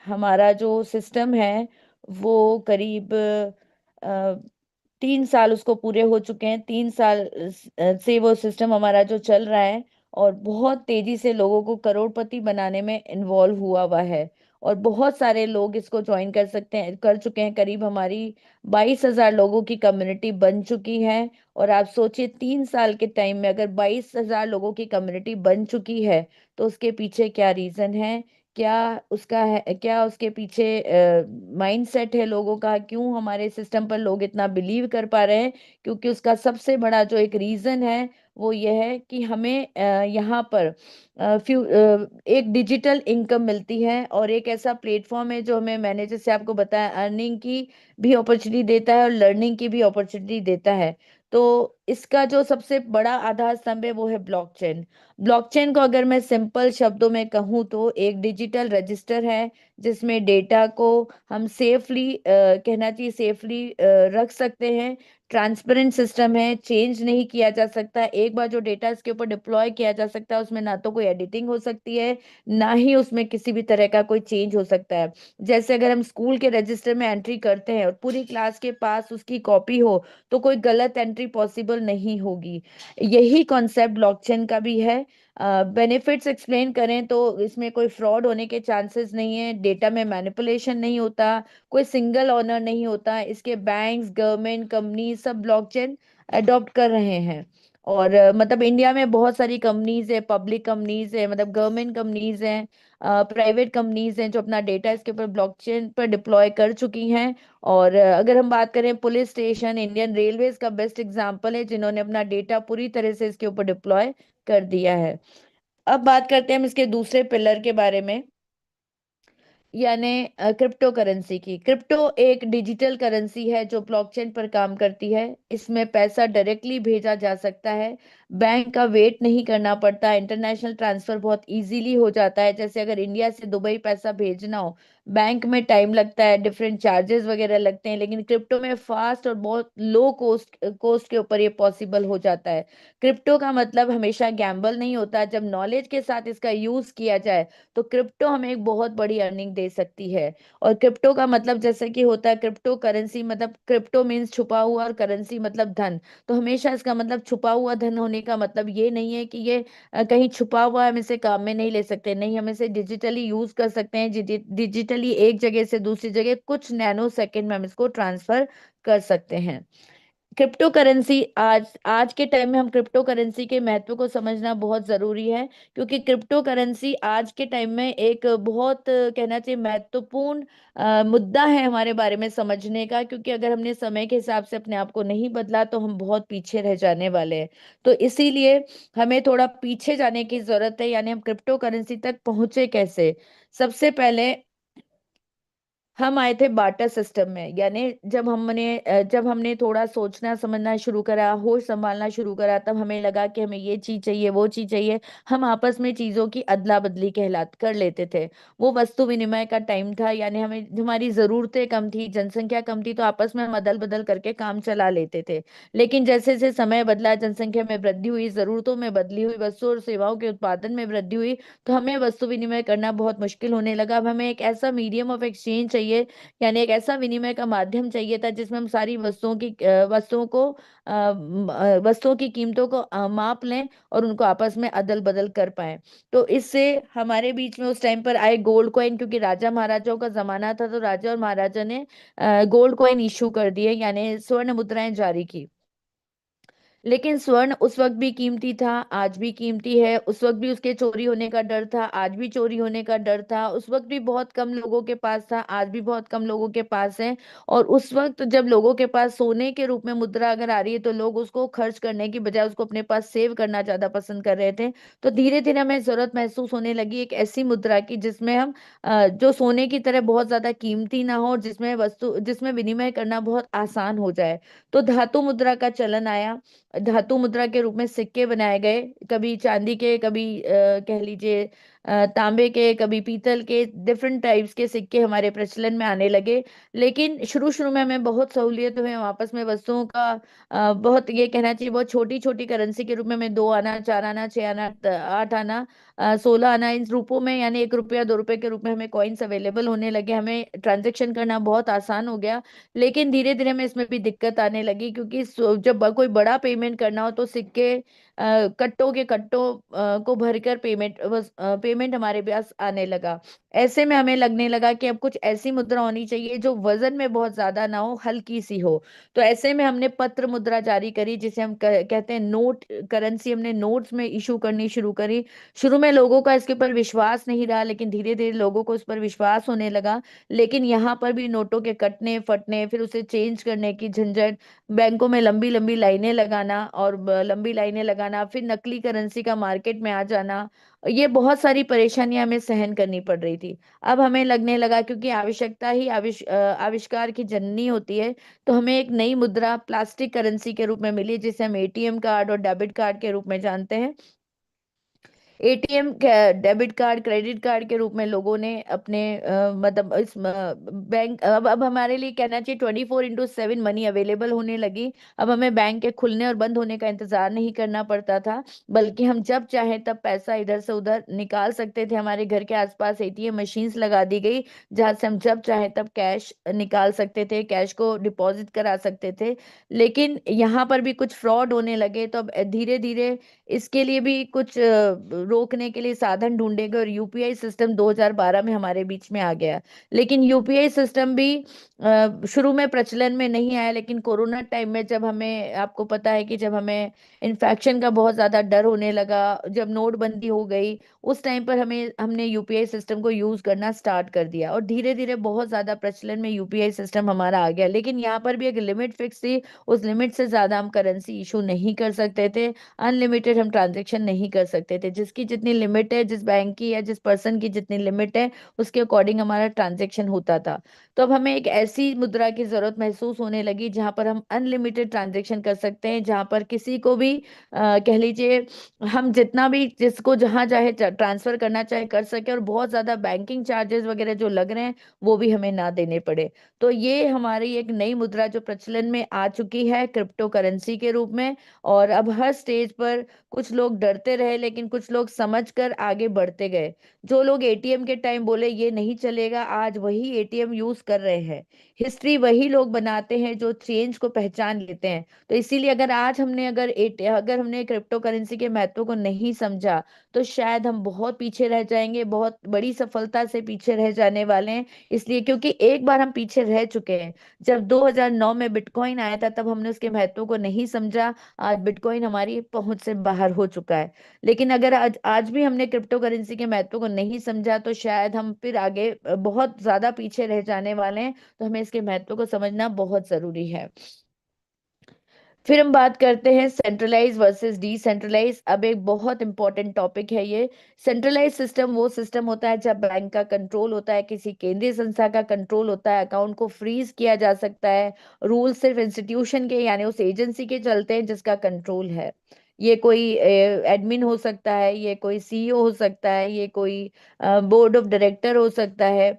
हमारा जो सिस्टम है वो करीब 3 साल उसको पूरे हो चुके हैं। 3 साल से वो सिस्टम हमारा जो चल रहा है, और बहुत तेजी से लोगों को करोड़पति बनाने में इन्वॉल्व हुआ है। और बहुत सारे लोग इसको ज्वाइन कर सकते हैं, कर चुके हैं। करीब हमारी 22,000 लोगों की कम्युनिटी बन चुकी है। और आप सोचिए, 3 साल के टाइम में अगर 22,000 लोगों की कम्युनिटी बन चुकी है, तो उसके पीछे क्या रीजन है, क्या उसका है, क्या उसके पीछे माइंडसेट है लोगों का, क्यों हमारे सिस्टम पर लोग इतना बिलीव कर पा रहे हैं। क्योंकि उसका सबसे बड़ा जो एक रीजन है वो ये है कि हमें यहाँ पर एक डिजिटल इनकम मिलती है, और एक ऐसा प्लेटफॉर्म है जो हमें, मैंने जैसे आपको बताया, अर्निंग की भी अपॉर्चुनिटी देता है और लर्निंग की भी अपॉर्चुनिटी देता है। तो इसका जो सबसे बड़ा आधार स्तंभ है वो है ब्लॉकचेन। ब्लॉकचेन को अगर मैं सिंपल शब्दों में कहूँ तो एक डिजिटल रजिस्टर है, जिसमें डेटा को हम सेफली, कहना चाहिए सेफली रख सकते हैं। ट्रांसपेरेंट सिस्टम है, चेंज नहीं किया जा सकता। एक बार जो डेटा इसके ऊपर डिप्लॉय किया जा सकता है, उसमें ना तो कोई एडिटिंग हो सकती है, ना ही उसमें किसी भी तरह का कोई चेंज हो सकता है। जैसे अगर हम स्कूल के रजिस्टर में एंट्री करते हैं और पूरी क्लास के पास उसकी कॉपी हो, तो कोई गलत एंट्री पॉसिबल नहीं होगी। यही कॉन्सेप्ट ब्लॉकचेन का भी है। बेनिफिट्स एक्सप्लेन करें तो इसमें कोई फ्रॉड होने के चांसेस नहीं है, डेटा में मैनिपुलेशन नहीं होता, कोई सिंगल ओनर नहीं होता। इसके बैंक्स, गवर्नमेंट, कंपनी सब ब्लॉकचेन अडॉप्ट कर रहे हैं। और मतलब इंडिया में बहुत सारी कंपनीज है, पब्लिक कंपनीज है, मतलब गवर्नमेंट कंपनीज हैं, प्राइवेट कंपनीज हैं, जो अपना डेटा इसके ऊपर ब्लॉकचेन पर डिप्लॉय कर चुकी हैं। और अगर हम बात करें, पुलिस स्टेशन, इंडियन रेलवेज का बेस्ट एग्जांपल है, जिन्होंने अपना डेटा पूरी तरह से इसके ऊपर डिप्लॉय कर दिया है। अब बात करते हैं हम इसके दूसरे पिलर के बारे में, यानी क्रिप्टो करेंसी की। क्रिप्टो एक डिजिटल करेंसी है जो ब्लॉकचेन पर काम करती है। इसमें पैसा डायरेक्टली भेजा जा सकता है, बैंक का वेट नहीं करना पड़ता, इंटरनेशनल ट्रांसफर बहुत इजीली हो जाता है। जैसे अगर इंडिया से दुबई पैसा भेजना हो, बैंक में टाइम लगता है, डिफरेंट चार्जेस वगैरह लगते हैं, लेकिन क्रिप्टो में फास्ट और बहुत लो कॉस्ट कॉस्ट के ऊपर ये पॉसिबल हो जाता है। क्रिप्टो का मतलब हमेशा गैम्बल नहीं होता। जब नॉलेज के साथ इसका यूज किया जाए, तो क्रिप्टो हमें एक बहुत बड़ी अर्निंग दे सकती है। और क्रिप्टो का मतलब जैसे कि होता है क्रिप्टो करेंसी, मतलब क्रिप्टो मीन्स छुपा हुआ, और करेंसी मतलब धन। तो हमेशा इसका मतलब छुपा हुआ धन होने का मतलब ये नहीं है कि ये कहीं छुपा हुआ है, हम इसे काम में नहीं ले सकते। नहीं, हम इसे डिजिटली यूज कर सकते हैं। डिजिटली एक जगह से दूसरी जगह कुछ नैनो सेकंड में हम इसको ट्रांसफर कर सकते हैं। क्रिप्टो करेंसी, आज आज के टाइम में हम क्रिप्टो करेंसी के महत्व को समझना बहुत जरूरी है। क्योंकि क्रिप्टो करेंसी आज के टाइम में एक बहुत कहना चाहिए महत्वपूर्ण मुद्दा है हमारे बारे में समझने का। क्योंकि अगर हमने समय के हिसाब से अपने आप को नहीं बदला, तो हम बहुत पीछे रह जाने वाले हैं। तो इसीलिए हमें थोड़ा पीछे जाने की जरूरत है, यानी हम क्रिप्टो करेंसी तक पहुंचे कैसे। सबसे पहले हम आए थे बार्टर सिस्टम में, यानी जब हमने थोड़ा सोचना समझना शुरू करा, होश संभालना शुरू करा, तब हमें लगा कि हमें ये चीज चाहिए, वो चीज चाहिए। हम आपस में चीजों की अदला बदली कहला कर लेते थे। वो वस्तु विनिमय का टाइम था, यानी हमें, हमारी जरूरतें कम थी, जनसंख्या कम थी, तो आपस में हम अदल बदल करके काम चला लेते थे। लेकिन जैसे जैसे समय बदला, जनसंख्या में वृद्धि हुई, जरूरतों में बदली हुई, वस्तु और सेवाओं के उत्पादन में वृद्धि हुई, तो हमें वस्तु विनिमय करना बहुत मुश्किल होने लगा। अब हमें एक ऐसा मीडियम ऑफ एक्सचेंज चाहिए, यानी एक ऐसा विनिमय का माध्यम चाहिए था जिसमें हम सारी वस्तुओं की कीमतों को माप लें और उनको आपस में अदल बदल कर पाए। तो इससे हमारे बीच में उस टाइम पर आए गोल्ड कॉइन, क्योंकि राजा महाराजाओं का जमाना था, तो राजा और महाराजा ने गोल्ड कॉइन इशू कर दिए, यानी स्वर्ण मुद्राएं जारी की। लेकिन स्वर्ण उस वक्त भी कीमती था, आज भी कीमती है। उस वक्त भी उसके चोरी होने का डर था, आज भी चोरी होने का डर था। उस वक्त भी बहुत कम लोगों के पास था, आज भी बहुत कम लोगों के पास है। और उस वक्त जब लोगों के पास सोने के रूप में मुद्रा अगर आ रही है, तो लोग उसको खर्च करने की बजाय उसको अपने पास सेव करना ज्यादा पसंद कर रहे थे। तो धीरे धीरे हमें जरूरत महसूस होने लगी एक ऐसी मुद्रा की, जिसमें हम जो सोने की तरह बहुत ज्यादा कीमती ना हो, और जिसमें विनिमय करना बहुत आसान हो जाए। तो धातु मुद्रा का चलन आया। धातु मुद्रा के रूप में सिक्के बनाए गए, कभी चांदी के, कभी कह लीजिए तांबे के, कभी पीतल के, डिफरेंट टाइप्स के सिक्के हमारे प्रचलन में आने लगे। लेकिन शुरू शुरू में हमें बहुत सहूलियत हुई, हम आपस में वस्तुओं का बहुत, ये कहना चाहिए, बहुत छोटी छोटी करेंसी के रूप में हमें 2 आना, 4 आना, 6 आना, 8 आना, 16 आना, इन रूपों में, यानी 1 रुपया, 2 रुपए के रूप में हमें कॉइन्स अवेलेबल होने लगे, हमें ट्रांजेक्शन करना बहुत आसान हो गया। लेकिन धीरे धीरे हमें इसमें भी दिक्कत आने लगी, क्योंकि जब कोई बड़ा पेमेंट करना हो तो सिक्के कट्टों के कट्टों को भरकर पेमेंट हमारे पास आने लगा। ऐसे में हमें लगने लगा कि अब कुछ ऐसी मुद्रा होनी चाहिए जो वजन में बहुत ज्यादा ना हो, हल्की सी हो। तो ऐसे में हमने पत्र मुद्रा जारी करी, जिसे हम कहते हैं नोट करेंसी। हमने नोट्स में इशू करनी शुरू करी। शुरू में लोगों का इसके ऊपर विश्वास नहीं रहा, लेकिन धीरे धीरे लोगों को इस पर विश्वास होने लगा। लेकिन यहाँ पर भी नोटों के कटने फटने, फिर उसे चेंज करने की झंझट, बैंकों में लंबी लंबी लाइनें लगाना, और लंबी लाइनें लगाना, फिर नकली करेंसी का मार्केट में आ जाना, ये बहुत सारी परेशानियां हमें सहन करनी पड़ रही थी। अब हमें लगने लगा, क्योंकि आवश्यकता ही आविष्कार की जननी होती है, तो हमें एक नई मुद्रा प्लास्टिक करेंसी के रूप में मिली, जिसे हम एटीएम कार्ड और डेबिट कार्ड के रूप में जानते हैं। ATM, debit card, credit card के रूप में लोगों ने अपने मतलब इस बैंक, अब हमारे लिए कहना चाहिए 24x7 मनी अवेलेबल होने लगी। अब हमें बैंक के खुलने और बंद होने का इंतजार नहीं करना पड़ता था, बल्कि हम जब चाहें तब पैसा इधर से उधर निकाल सकते थे। हमारे घर के आसपास एटीएम मशीन्स लगा दी गई, जहां से हम जब चाहें तब कैश निकाल सकते थे, कैश को डिपॉजिट करा सकते थे। लेकिन यहाँ पर भी कुछ फ्रॉड होने लगे, तो अब धीरे धीरे इसके लिए भी कुछ रोकने के लिए साधन ढूंढे गए, और यूपीआई सिस्टम 2012 में हमारे बीच में आ गया। लेकिन यूपीआई सिस्टम भी शुरू में प्रचलन में नहीं आया, लेकिन कोरोना टाइम में, जब हमें, आपको पता है कि जब हमें इन्फेक्शन का बहुत ज्यादा डर होने लगा, जब नोटबंदी हो गई, उस टाइम पर हमने यूपीआई सिस्टम को यूज करना स्टार्ट कर दिया, और धीरे धीरे बहुत ज्यादा प्रचलन में यूपीआई सिस्टम हमारा आ गया। लेकिन यहाँ पर भी एक लिमिट फिक्स थी, उस लिमिट से ज्यादा हम करेंसी इशू नहीं कर सकते थे, अनलिमिटेड हम ट्रांजेक्शन नहीं कर सकते थे। जिसकी जितनी लिमिट है, जिस बैंक की या जिस पर्सन की जितनी लिमिट है, उसके अकॉर्डिंग हमारा ट्रांजेक्शन होता था। तो अब हमें एक ऐसी मुद्रा की जरूरत महसूस होने लगी जहां पर हम अनलिमिटेड ट्रांजेक्शन कर सकते हैं, जहां पर किसी को भी कह लीजिए, हम जितना भी जिसको जहां चाहे ट्रांसफर करना चाहे कर सके, और बहुत ज्यादा बैंकिंग चार्जेस वगैरह जो लग रहे हैं वो भी हमें ना देने पड़े। तो ये हमारी एक नई मुद्रा जो प्रचलन में आ चुकी है, क्रिप्टो करेंसी के रूप में। और अब हर स्टेज पर कुछ लोग डरते रहे, लेकिन कुछ लोग समझकर आगे बढ़ते गए। जो लोग एटीएम के टाइम बोले ये नहीं चलेगा, आज वही एटीएम यूज कर रहे हैं। हिस्ट्री वही लोग बनाते हैं जो चेंज को पहचान लेते हैं। तो इसीलिए अगर आज हमने अगर हमने क्रिप्टो करेंसी के महत्व को नहीं समझा, तो शायद हम बहुत पीछे रह जाएंगे, बहुत बड़ी सफलता से पीछे रह जाने वाले हैं। इसलिए, क्योंकि एक बार हम पीछे रह चुके हैं। जब 2009 में बिटकॉइन आया था, तब हमने उसके महत्व को नहीं समझा। आज बिटकॉइन हमारी पहुंच से बाहर हो चुका है। लेकिन अगर आज भी हमने क्रिप्टो करेंसी के महत्व को नहीं समझा, तो शायद हम फिर आगे बहुत ज्यादा पीछे रह जाने वाले हैं। तो हमें इसके महत्व को समझना बहुत जरूरी है। फिर हम बात करते हैं सेंट्रलाइज वर्सेस डिसेंट्रलाइज। अब एक बहुत इंपॉर्टेंट टॉपिक है ये। सेंट्रलाइज सिस्टम वो सिस्टम होता है जब बैंक का कंट्रोल होता है, किसी केंद्रीय संस्था का कंट्रोल होता है, अकाउंट को फ्रीज किया जा सकता है। रूल सिर्फ इंस्टीट्यूशन के, यानी उस एजेंसी के चलते हैं जिसका कंट्रोल है। ये कोई एडमिन हो सकता है, ये कोई सीईओ हो सकता है, ये कोई बोर्ड ऑफ डायरेक्टर हो सकता है।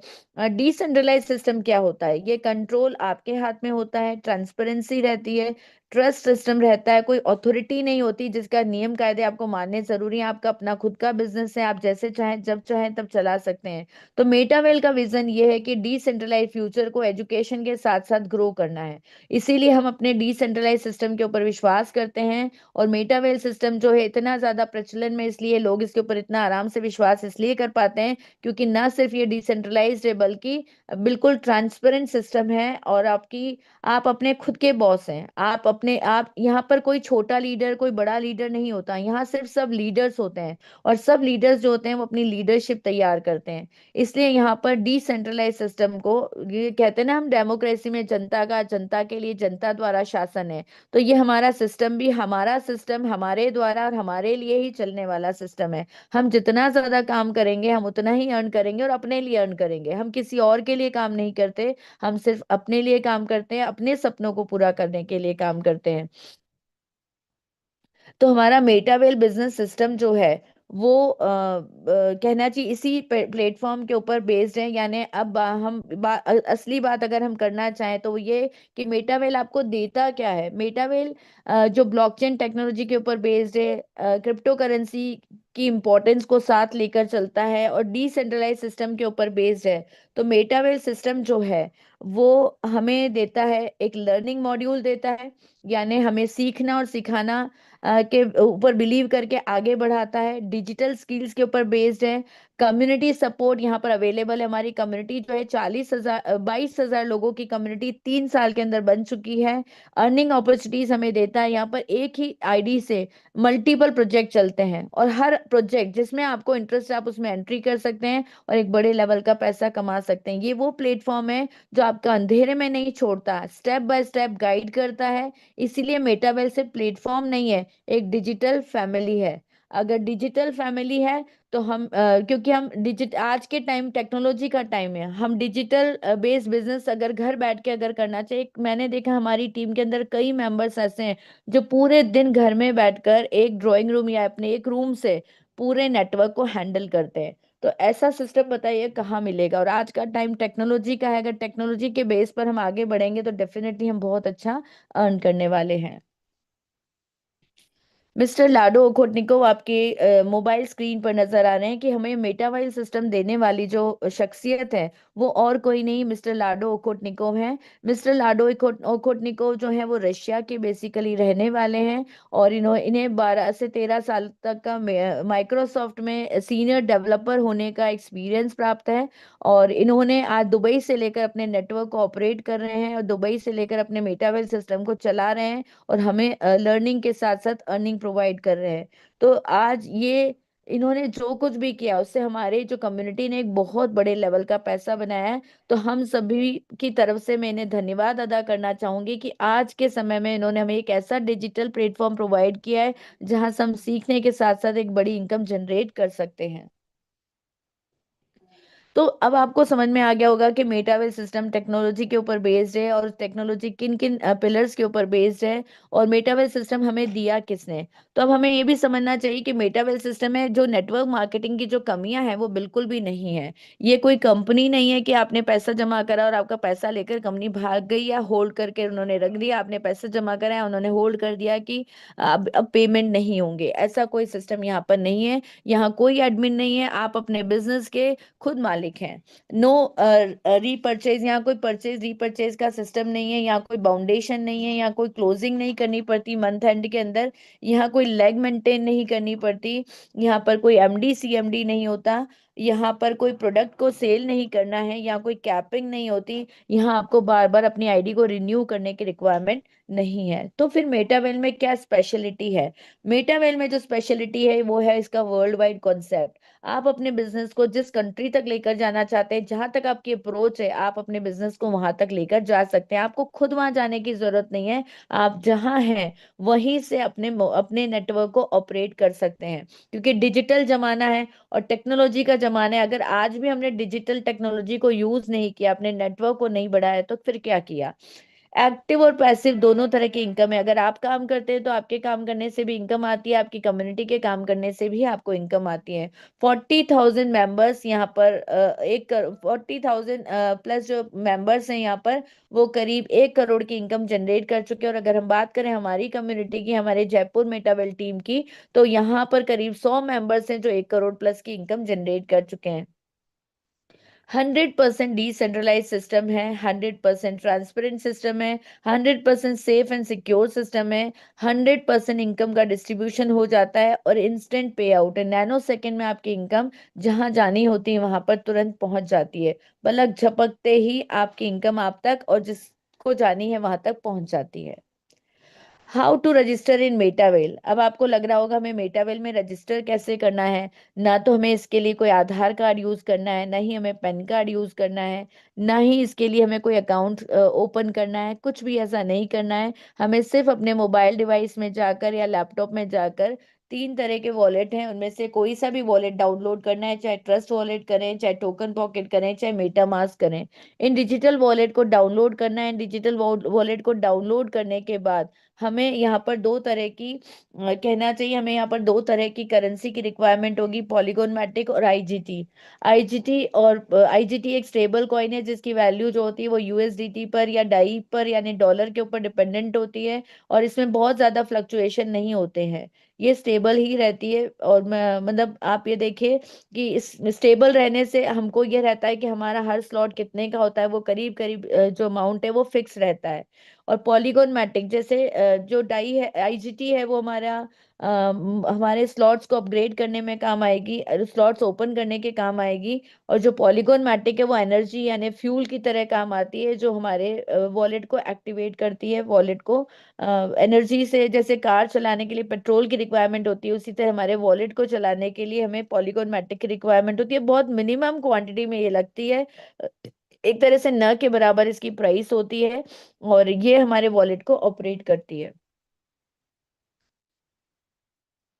डिसेंट्रलाइज सिस्टम क्या होता है? ये कंट्रोल आपके हाथ में होता है, ट्रांसपेरेंसी रहती है, ट्रस्ट सिस्टम रहता है, कोई अथॉरिटी नहीं होती जिसका नियम कायदे आपको मानने जरूरी है। आपका अपना खुद का बिजनेस है, आप जैसे चाहें जब चाहें तब चला सकते हैं। तो मेटावेल का विजन ये है कि डिसेंट्रलाइज फ्यूचर को एजुकेशन के साथ साथ ग्रो करना है। इसीलिए हम अपने डिसेंट्रलाइज सिस्टम के ऊपर विश्वास करते हैं। और मेटावेल सिस्टम जो है इतना ज्यादा प्रचलन में, इसलिए लोग इसके ऊपर इतना आराम से विश्वास इसलिए कर पाते हैं, क्योंकि ना सिर्फ ये डिसेंट्रलाइज्ड है, बल्कि बिल्कुल ट्रांसपेरेंट सिस्टम है। और आप अपने खुद के बॉस हैं। आप यहाँ पर कोई छोटा लीडर, कोई बड़ा लीडर नहीं होता, यहाँ सिर्फ सब लीडर्स होते हैं। और सब लीडर्स जो होते हैं वो अपनी लीडरशिप तैयार करते हैं। इसलिए यहाँ पर डिसेंट्रलाइज सिस्टम को, ये कहते हैं ना हम डेमोक्रेसी में, जनता का जनता के लिए, जनता द्वारा शासन है। तो ये हमारा सिस्टम भी, हमारा सिस्टम हमारे द्वारा और हमारे लिए ही चलने वाला सिस्टम है। हम जितना ज्यादा काम करेंगे, हम उतना ही अर्न करेंगे, और अपने लिए अर्न करेंगे। हम किसी और के लिए काम नहीं करते, हम सिर्फ अपने लिए काम करते हैं, अपने सपनों को पूरा करने के लिए काम करते हैं। तो हमारा मेटावेल बिजनेस सिस्टम जो है वो कहना चाहिए इसी प्लेटफॉर्म के ऊपर बेस्ड है। यानी अब असली बात अगर हम करना चाहें तो वो ये कि मेटावेल आपको देता क्या है। मेटावेल जो ब्लॉकचेन टेक्नोलॉजी के ऊपर बेस्ड है, क्रिप्टो करेंसी की इंपॉर्टेंस को साथ लेकर चलता है और डिसेंट्रलाइज सिस्टम के ऊपर बेस्ड है। तो मेटावेल सिस्टम जो है वो हमें देता है, एक लर्निंग मॉड्यूल देता है, यानी हमें सीखना और सिखाना के ऊपर बिलीव करके आगे बढ़ाता है। डिजिटल स्किल्स के ऊपर बेस्ड है। कम्युनिटी सपोर्ट यहाँ पर अवेलेबल है। हमारी कम्युनिटी जो है 40,000 22,000 लोगों की कम्युनिटी 3 साल के अंदर बन चुकी है। अर्निंग अपॉर्चुनिटीज हमें देता है। यहाँ पर एक ही आईडी से मल्टीपल प्रोजेक्ट चलते हैं और हर प्रोजेक्ट जिसमें आपको इंटरेस्ट है आप उसमें एंट्री कर सकते हैं और एक बड़े लेवल का पैसा कमा सकते हैं। ये वो प्लेटफॉर्म है जो आपका अंधेरे में नहीं छोड़ता, स्टेप बाय स्टेप गाइड करता है। इसीलिए मेटावेल सिर्फ प्लेटफॉर्म नहीं है, एक डिजिटल फैमिली है। अगर डिजिटल फैमिली है तो क्योंकि हम डिजिट आज के टाइम टेक्नोलॉजी का टाइम है, हम डिजिटल बेस्ड बिजनेस अगर घर बैठ के अगर करना चाहिए। मैंने देखा हमारी टीम के अंदर कई मेंबर्स ऐसे हैं जो पूरे दिन घर में बैठकर एक ड्राइंग रूम या अपने एक रूम से पूरे नेटवर्क को हैंडल करते हैं। तो ऐसा सिस्टम बताइए कहाँ मिलेगा। और आज का टाइम टेक्नोलॉजी का है, अगर टेक्नोलॉजी के बेस पर हम आगे बढ़ेंगे तो डेफिनेटली हम बहुत अच्छा अर्न करने वाले हैं। मिस्टर लाडो ओखोटनिकोव आपके मोबाइल स्क्रीन पर नजर आ रहे हैं कि हमें मेटावाइल सिस्टम देने वाली जो शख्सियत है वो और कोई नहीं, मिस्टर लाडो ओखोटनिकोव हैं। मिस्टर लाडो ओखोटनिकोव जो है वो रशिया के बेसिकली रहने वाले हैं और इन्हें 12 से 13 साल तक का माइक्रोसॉफ्ट में सीनियर डेवलपर होने का एक्सपीरियंस प्राप्त है। और इन्होंने आज दुबई से लेकर अपने नेटवर्क को ऑपरेट कर रहे हैं और दुबई से लेकर अपने मेटावेल सिस्टम को चला रहे हैं और हमें लर्निंग के साथ साथ अर्निंग प्रोवाइड कर रहे हैं। तो आज ये इन्होंने जो कुछ भी किया उससे हमारे जो कम्युनिटी ने एक बहुत बड़े लेवल का पैसा बनाया है। तो हम सभी की तरफ से मैं इन्हें धन्यवाद अदा करना चाहूंगी कि आज के समय में इन्होंने हमें एक ऐसा डिजिटल प्लेटफॉर्म प्रोवाइड किया है जहां से हम सीखने के साथ साथ एक बड़ी इनकम जनरेट कर सकते हैं। तो अब आपको समझ में आ गया होगा कि मेटावर्स सिस्टम टेक्नोलॉजी के ऊपर बेस्ड है और टेक्नोलॉजी किन किन पिलर्स के ऊपर बेस्ड है और मेटावर्स सिस्टम हमें दिया किसने। तो अब हमें ये भी समझना चाहिए कि मेटावर्स सिस्टम में जो नेटवर्क मार्केटिंग की जो कमियां हैं वो बिल्कुल भी नहीं है। ये कोई कंपनी नहीं है कि आपने पैसा जमा करा और आपका पैसा लेकर कंपनी भाग गई या होल्ड करके उन्होंने रख दिया। आपने पैसा जमा करा उन्होंने होल्ड कर दिया कि अब पेमेंट नहीं होंगे। ऐसा कोई सिस्टम यहाँ पर नहीं है। यहाँ कोई एडमिन नहीं है, आप अपने बिजनेस के खुद मालिक हैं। नो रीपर्चेज, यहाँ कोई परचेज रीपर्चेज का सिस्टम नहीं है। यहाँ कोई बाउंडेशन नहीं है, यहाँ कोई क्लोजिंग नहीं करनी पड़ती मंथ एंड के अंदर। यहाँ कोई लेग मेंटेन नहीं करनी पड़ती। यहाँ पर कोई एमडी सीएमडी नहीं होता। यहाँ पर कोई प्रोडक्ट को सेल नहीं करना है, यहाँ कोई कैपिंग नहीं होती। यहाँ आपको बार बार अपनी आईडी को रिन्यू करने की रिक्वायरमेंट नहीं है। तो फिर मेटावेल में क्या स्पेशलिटी है। मेटावेल में जो स्पेशलिटी है वो है इसका वर्ल्ड वाइड कॉन्सेप्ट। आप अपने बिजनेस को जिस कंट्री तक लेकर जाना चाहते हैं, जहां तक आपकी अप्रोच है आप अपने बिजनेस को वहां तक लेकर जा सकते हैं। आपको खुद वहां जाने की जरूरत नहीं है। आप जहां हैं वहीं से अपने अपने नेटवर्क को ऑपरेट कर सकते हैं, क्योंकि डिजिटल जमाना है और टेक्नोलॉजी का जमाना है। अगर आज भी हमने डिजिटल टेक्नोलॉजी को यूज नहीं किया, अपने नेटवर्क को नहीं बढ़ाया, तो फिर क्या किया। एक्टिव और पैसिव दोनों तरह की इनकम है। अगर आप काम करते हैं तो आपके काम करने से भी इनकम आती है, आपकी कम्युनिटी के काम करने से भी आपको इनकम आती है। 40,000 मेंबर्स यहाँ पर 40,000 प्लस जो मेंबर्स हैं यहाँ पर वो करीब 1 करोड़ की इनकम जनरेट कर चुके हैं। और अगर हम बात करें हमारी कम्युनिटी की, हमारे जयपुर मेटावेल टीम की, तो यहाँ पर करीब 100 मेंबर्स हैं जो 1 करोड़ प्लस की इनकम जनरेट कर चुके हैं। 100% डिसेंट्रलाइज सिस्टम है, 100% ट्रांसपेरेंट सिस्टम है, 100% सेफ एंड सिक्योर सिस्टम है। 100% इनकम का डिस्ट्रीब्यूशन हो जाता है और इंस्टेंट पे आउट है। नैनो सेकेंड में आपकी इनकम जहां जानी होती है वहां पर तुरंत पहुंच जाती है। पलक झपकते ही आपकी इनकम आप तक और जिसको जानी है वहां तक पहुंच जाती है। हाउ टू रजिस्टर इन मेटावेल। अब आपको लग रहा होगा हमें मेटावेल में रजिस्टर कैसे करना है। ना तो हमें इसके लिए कोई आधार कार्ड यूज करना है, ना ही हमें पैन कार्ड यूज करना है, ना ही इसके लिए हमें कोई अकाउंट ओपन करना है। कुछ भी ऐसा नहीं करना है। हमें सिर्फ अपने मोबाइल डिवाइस में जाकर या लैपटॉप में जाकर 3 तरह के वॉलेट हैं उनमें से कोई सा भी वॉलेट डाउनलोड करना है। चाहे ट्रस्ट वॉलेट करें, चाहे टोकन पॉकेट करें, चाहे मेटा मास्क करें। इन डिजिटल वॉलेट को डाउनलोड करना है। इन डिजिटल वॉलेट को डाउनलोड करने के बाद हमें यहाँ पर दो तरह की कहना चाहिए, हमें यहाँ पर दो तरह की करेंसी की रिक्वायरमेंट होगी, पॉलीगॉन मैट्रिक और आईजीटी। आईजीटी एक स्टेबल कॉइन है जिसकी वैल्यू जो होती है वो यूएसडीटी पर या डाई पर यानी डॉलर के ऊपर डिपेंडेंट होती है, और इसमें बहुत ज्यादा फ्लक्चुएशन नहीं होते हैं, ये स्टेबल ही रहती है। और मतलब आप ये देखिए कि इस स्टेबल रहने से हमको ये रहता है कि हमारा हर स्लॉट कितने का होता है, वो करीब करीब जो अमाउंट है वो फिक्स रहता है। और पॉलीगॉन मैट्रिक जैसे जो डाई है, आईजीटी है, वो हमारे स्लॉट्स को अपग्रेड करने में काम आएगी, स्लॉट्स ओपन करने के काम आएगी। और जो पॉलीगॉन मैट्रिक है वो एनर्जी यानी फ्यूल की तरह काम आती है, जो हमारे वॉलेट को एक्टिवेट करती है, वॉलेट को एनर्जी से, जैसे कार चलाने के लिए पेट्रोल की रिक्वायरमेंट होती है, उसी तरह हमारे वॉलेट को चलाने के लिए हमें पॉलीगॉन मैट्रिक की रिक्वायरमेंट होती है। बहुत मिनिमम क्वांटिटी में ये लगती है, एक तरह से न के बराबर इसकी प्राइस होती है, और ये हमारे वॉलेट को ऑपरेट करती है।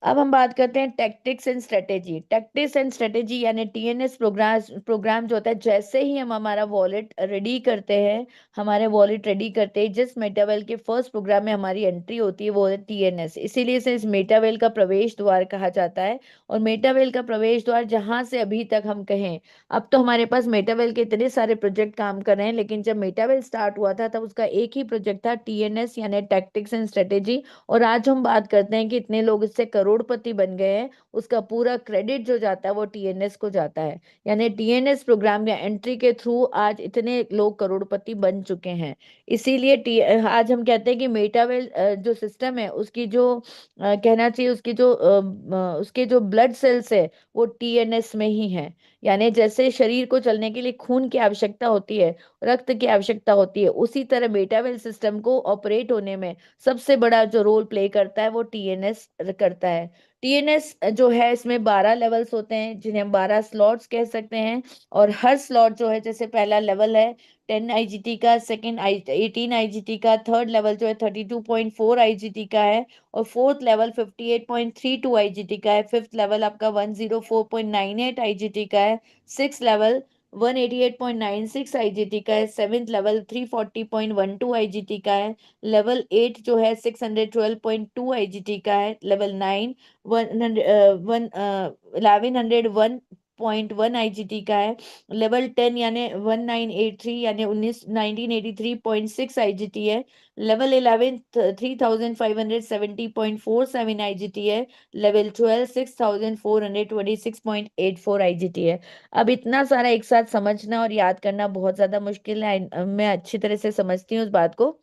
अब हम बात करते हैं tactics and strategy. Tactics and strategy यानी टीएनएस प्रोग्राम जो होता है, जैसे ही हम हमारा वॉलेट रेडी करते हैं, हमारे वॉलेट रेडी करते हैं, जिस मेटावेल के फर्स्ट प्रोग्राम में हमारी एंट्री होती है वो है टीएनएस, इसीलिए इसे इस मेटावेल का प्रवेश द्वार कहा जाता है। और मेटावेल का प्रवेश द्वार जहां से अभी तक हम कहें, अब तो हमारे पास मेटावेल के इतने सारे प्रोजेक्ट काम कर रहे हैं, लेकिन जब मेटावेल स्टार्ट हुआ था तब उसका एक ही प्रोजेक्ट था, टीएनएस यानी टैक्टिक्स एंड स्ट्रेटेजी। और आज हम बात करते हैं कि इतने लोग इससे करोड़पति बन गए हैं, उसका पूरा क्रेडिट जो जाता है वो टीएनएस को जाता है। यानी टीएनएस प्रोग्राम या एंट्री के थ्रू आज इतने लोग करोड़पति बन चुके हैं। इसीलिए आज हम कहते हैं कि मेटावेल जो सिस्टम है उसकी जो कहना चाहिए उसके जो ब्लड सेल्स है वो टीएनएस में ही है। यानी जैसे शरीर को चलने के लिए खून की आवश्यकता होती है, रक्त की आवश्यकता होती है, उसी तरह मेटावेल सिस्टम को ऑपरेट होने में सबसे बड़ा जो रोल प्ले करता है वो टीएनएस करता है। टीएनएस जो है इसमें 12 लेवल्स होते हैं जिन्हें हम 12 स्लॉट्स कह सकते हैं। और हर स्लॉट जो है, जैसे पहला लेवल है 10 आईजीटी का, सेकंड 18 आईजीटी का, थर्ड लेवल जो है 32.4 आईजीटी का है, और फोर्थ लेवल 58.32 आईजीटी का है, फिफ्थ लेवल आपका 104.98 आईजीटी का है, सिक्स लेवल 188.96 आईजीटी का है, सेवेंथ लेवल 340.12 आईजीटी का है, लेवल 8 जो है 612.2 आईजीटी का है, लेवल 9 1101.1 आईजीटी का है, लेवल 10 यानी 1983 यानी 1983.6 आईजीटी है, लेवल 11 3570.47 आईजीटी है, लेवल 12 6426.84 आईजीटी है। अब इतना सारा एक साथ समझना और याद करना बहुत ज्यादा मुश्किल है, मैं अच्छी तरह से समझती हूँ उस बात को।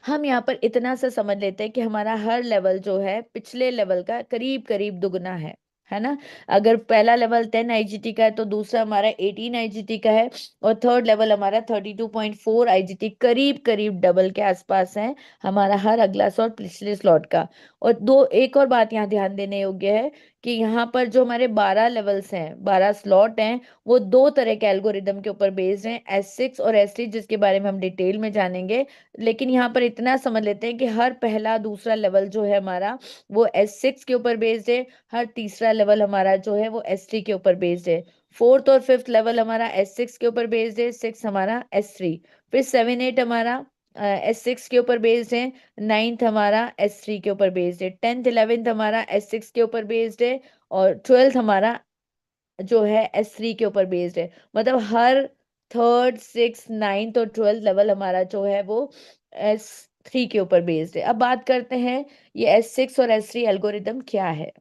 हम यहाँ पर इतना सा समझ लेते हैं कि हमारा हर लेवल जो है पिछले लेवल का करीब करीब दुगना है ना। अगर पहला लेवल 10 आईजीटी का है तो दूसरा हमारा 18 आईजीटी का है, और थर्ड लेवल हमारा 32.4 आईजीटी, करीब करीब डबल के आसपास है हमारा हर अगला स्लॉट पिछले स्लॉट का। और दो एक और बात यहाँ ध्यान देने योग्य है कि यहाँ पर जो हमारे 12 लेवल्स हैं, 12 स्लॉट हैं, वो दो तरह के एल्गोरिदम के ऊपर बेस्ड हैं, S6 और S3, जिसके बारे में हम डिटेल में जानेंगे। लेकिन यहाँ पर इतना समझ लेते हैं कि हर पहला दूसरा लेवल जो है हमारा वो S6 के ऊपर बेस्ड है, हर तीसरा लेवल हमारा जो है वो S3 के ऊपर बेस्ड है, फोर्थ और फिफ्थ लेवल हमारा S6 के ऊपर बेस्ड है, सिक्स हमारा S3, फिर 7 8 हमारा S6 के ऊपर बेस्ड है, नाइन्थ हमारा S3 के ऊपर बेस्ड है, 10th 11th हमारा S6 के ऊपर बेस्ड है, और 12th हमारा जो है S3 के ऊपर बेस्ड है। मतलब हर थर्ड सिक्स नाइन्थ और 12th लेवल हमारा जो है वो S3 के ऊपर बेस्ड है। अब बात करते हैं ये S6 और S3 एल्गोरिदम क्या है।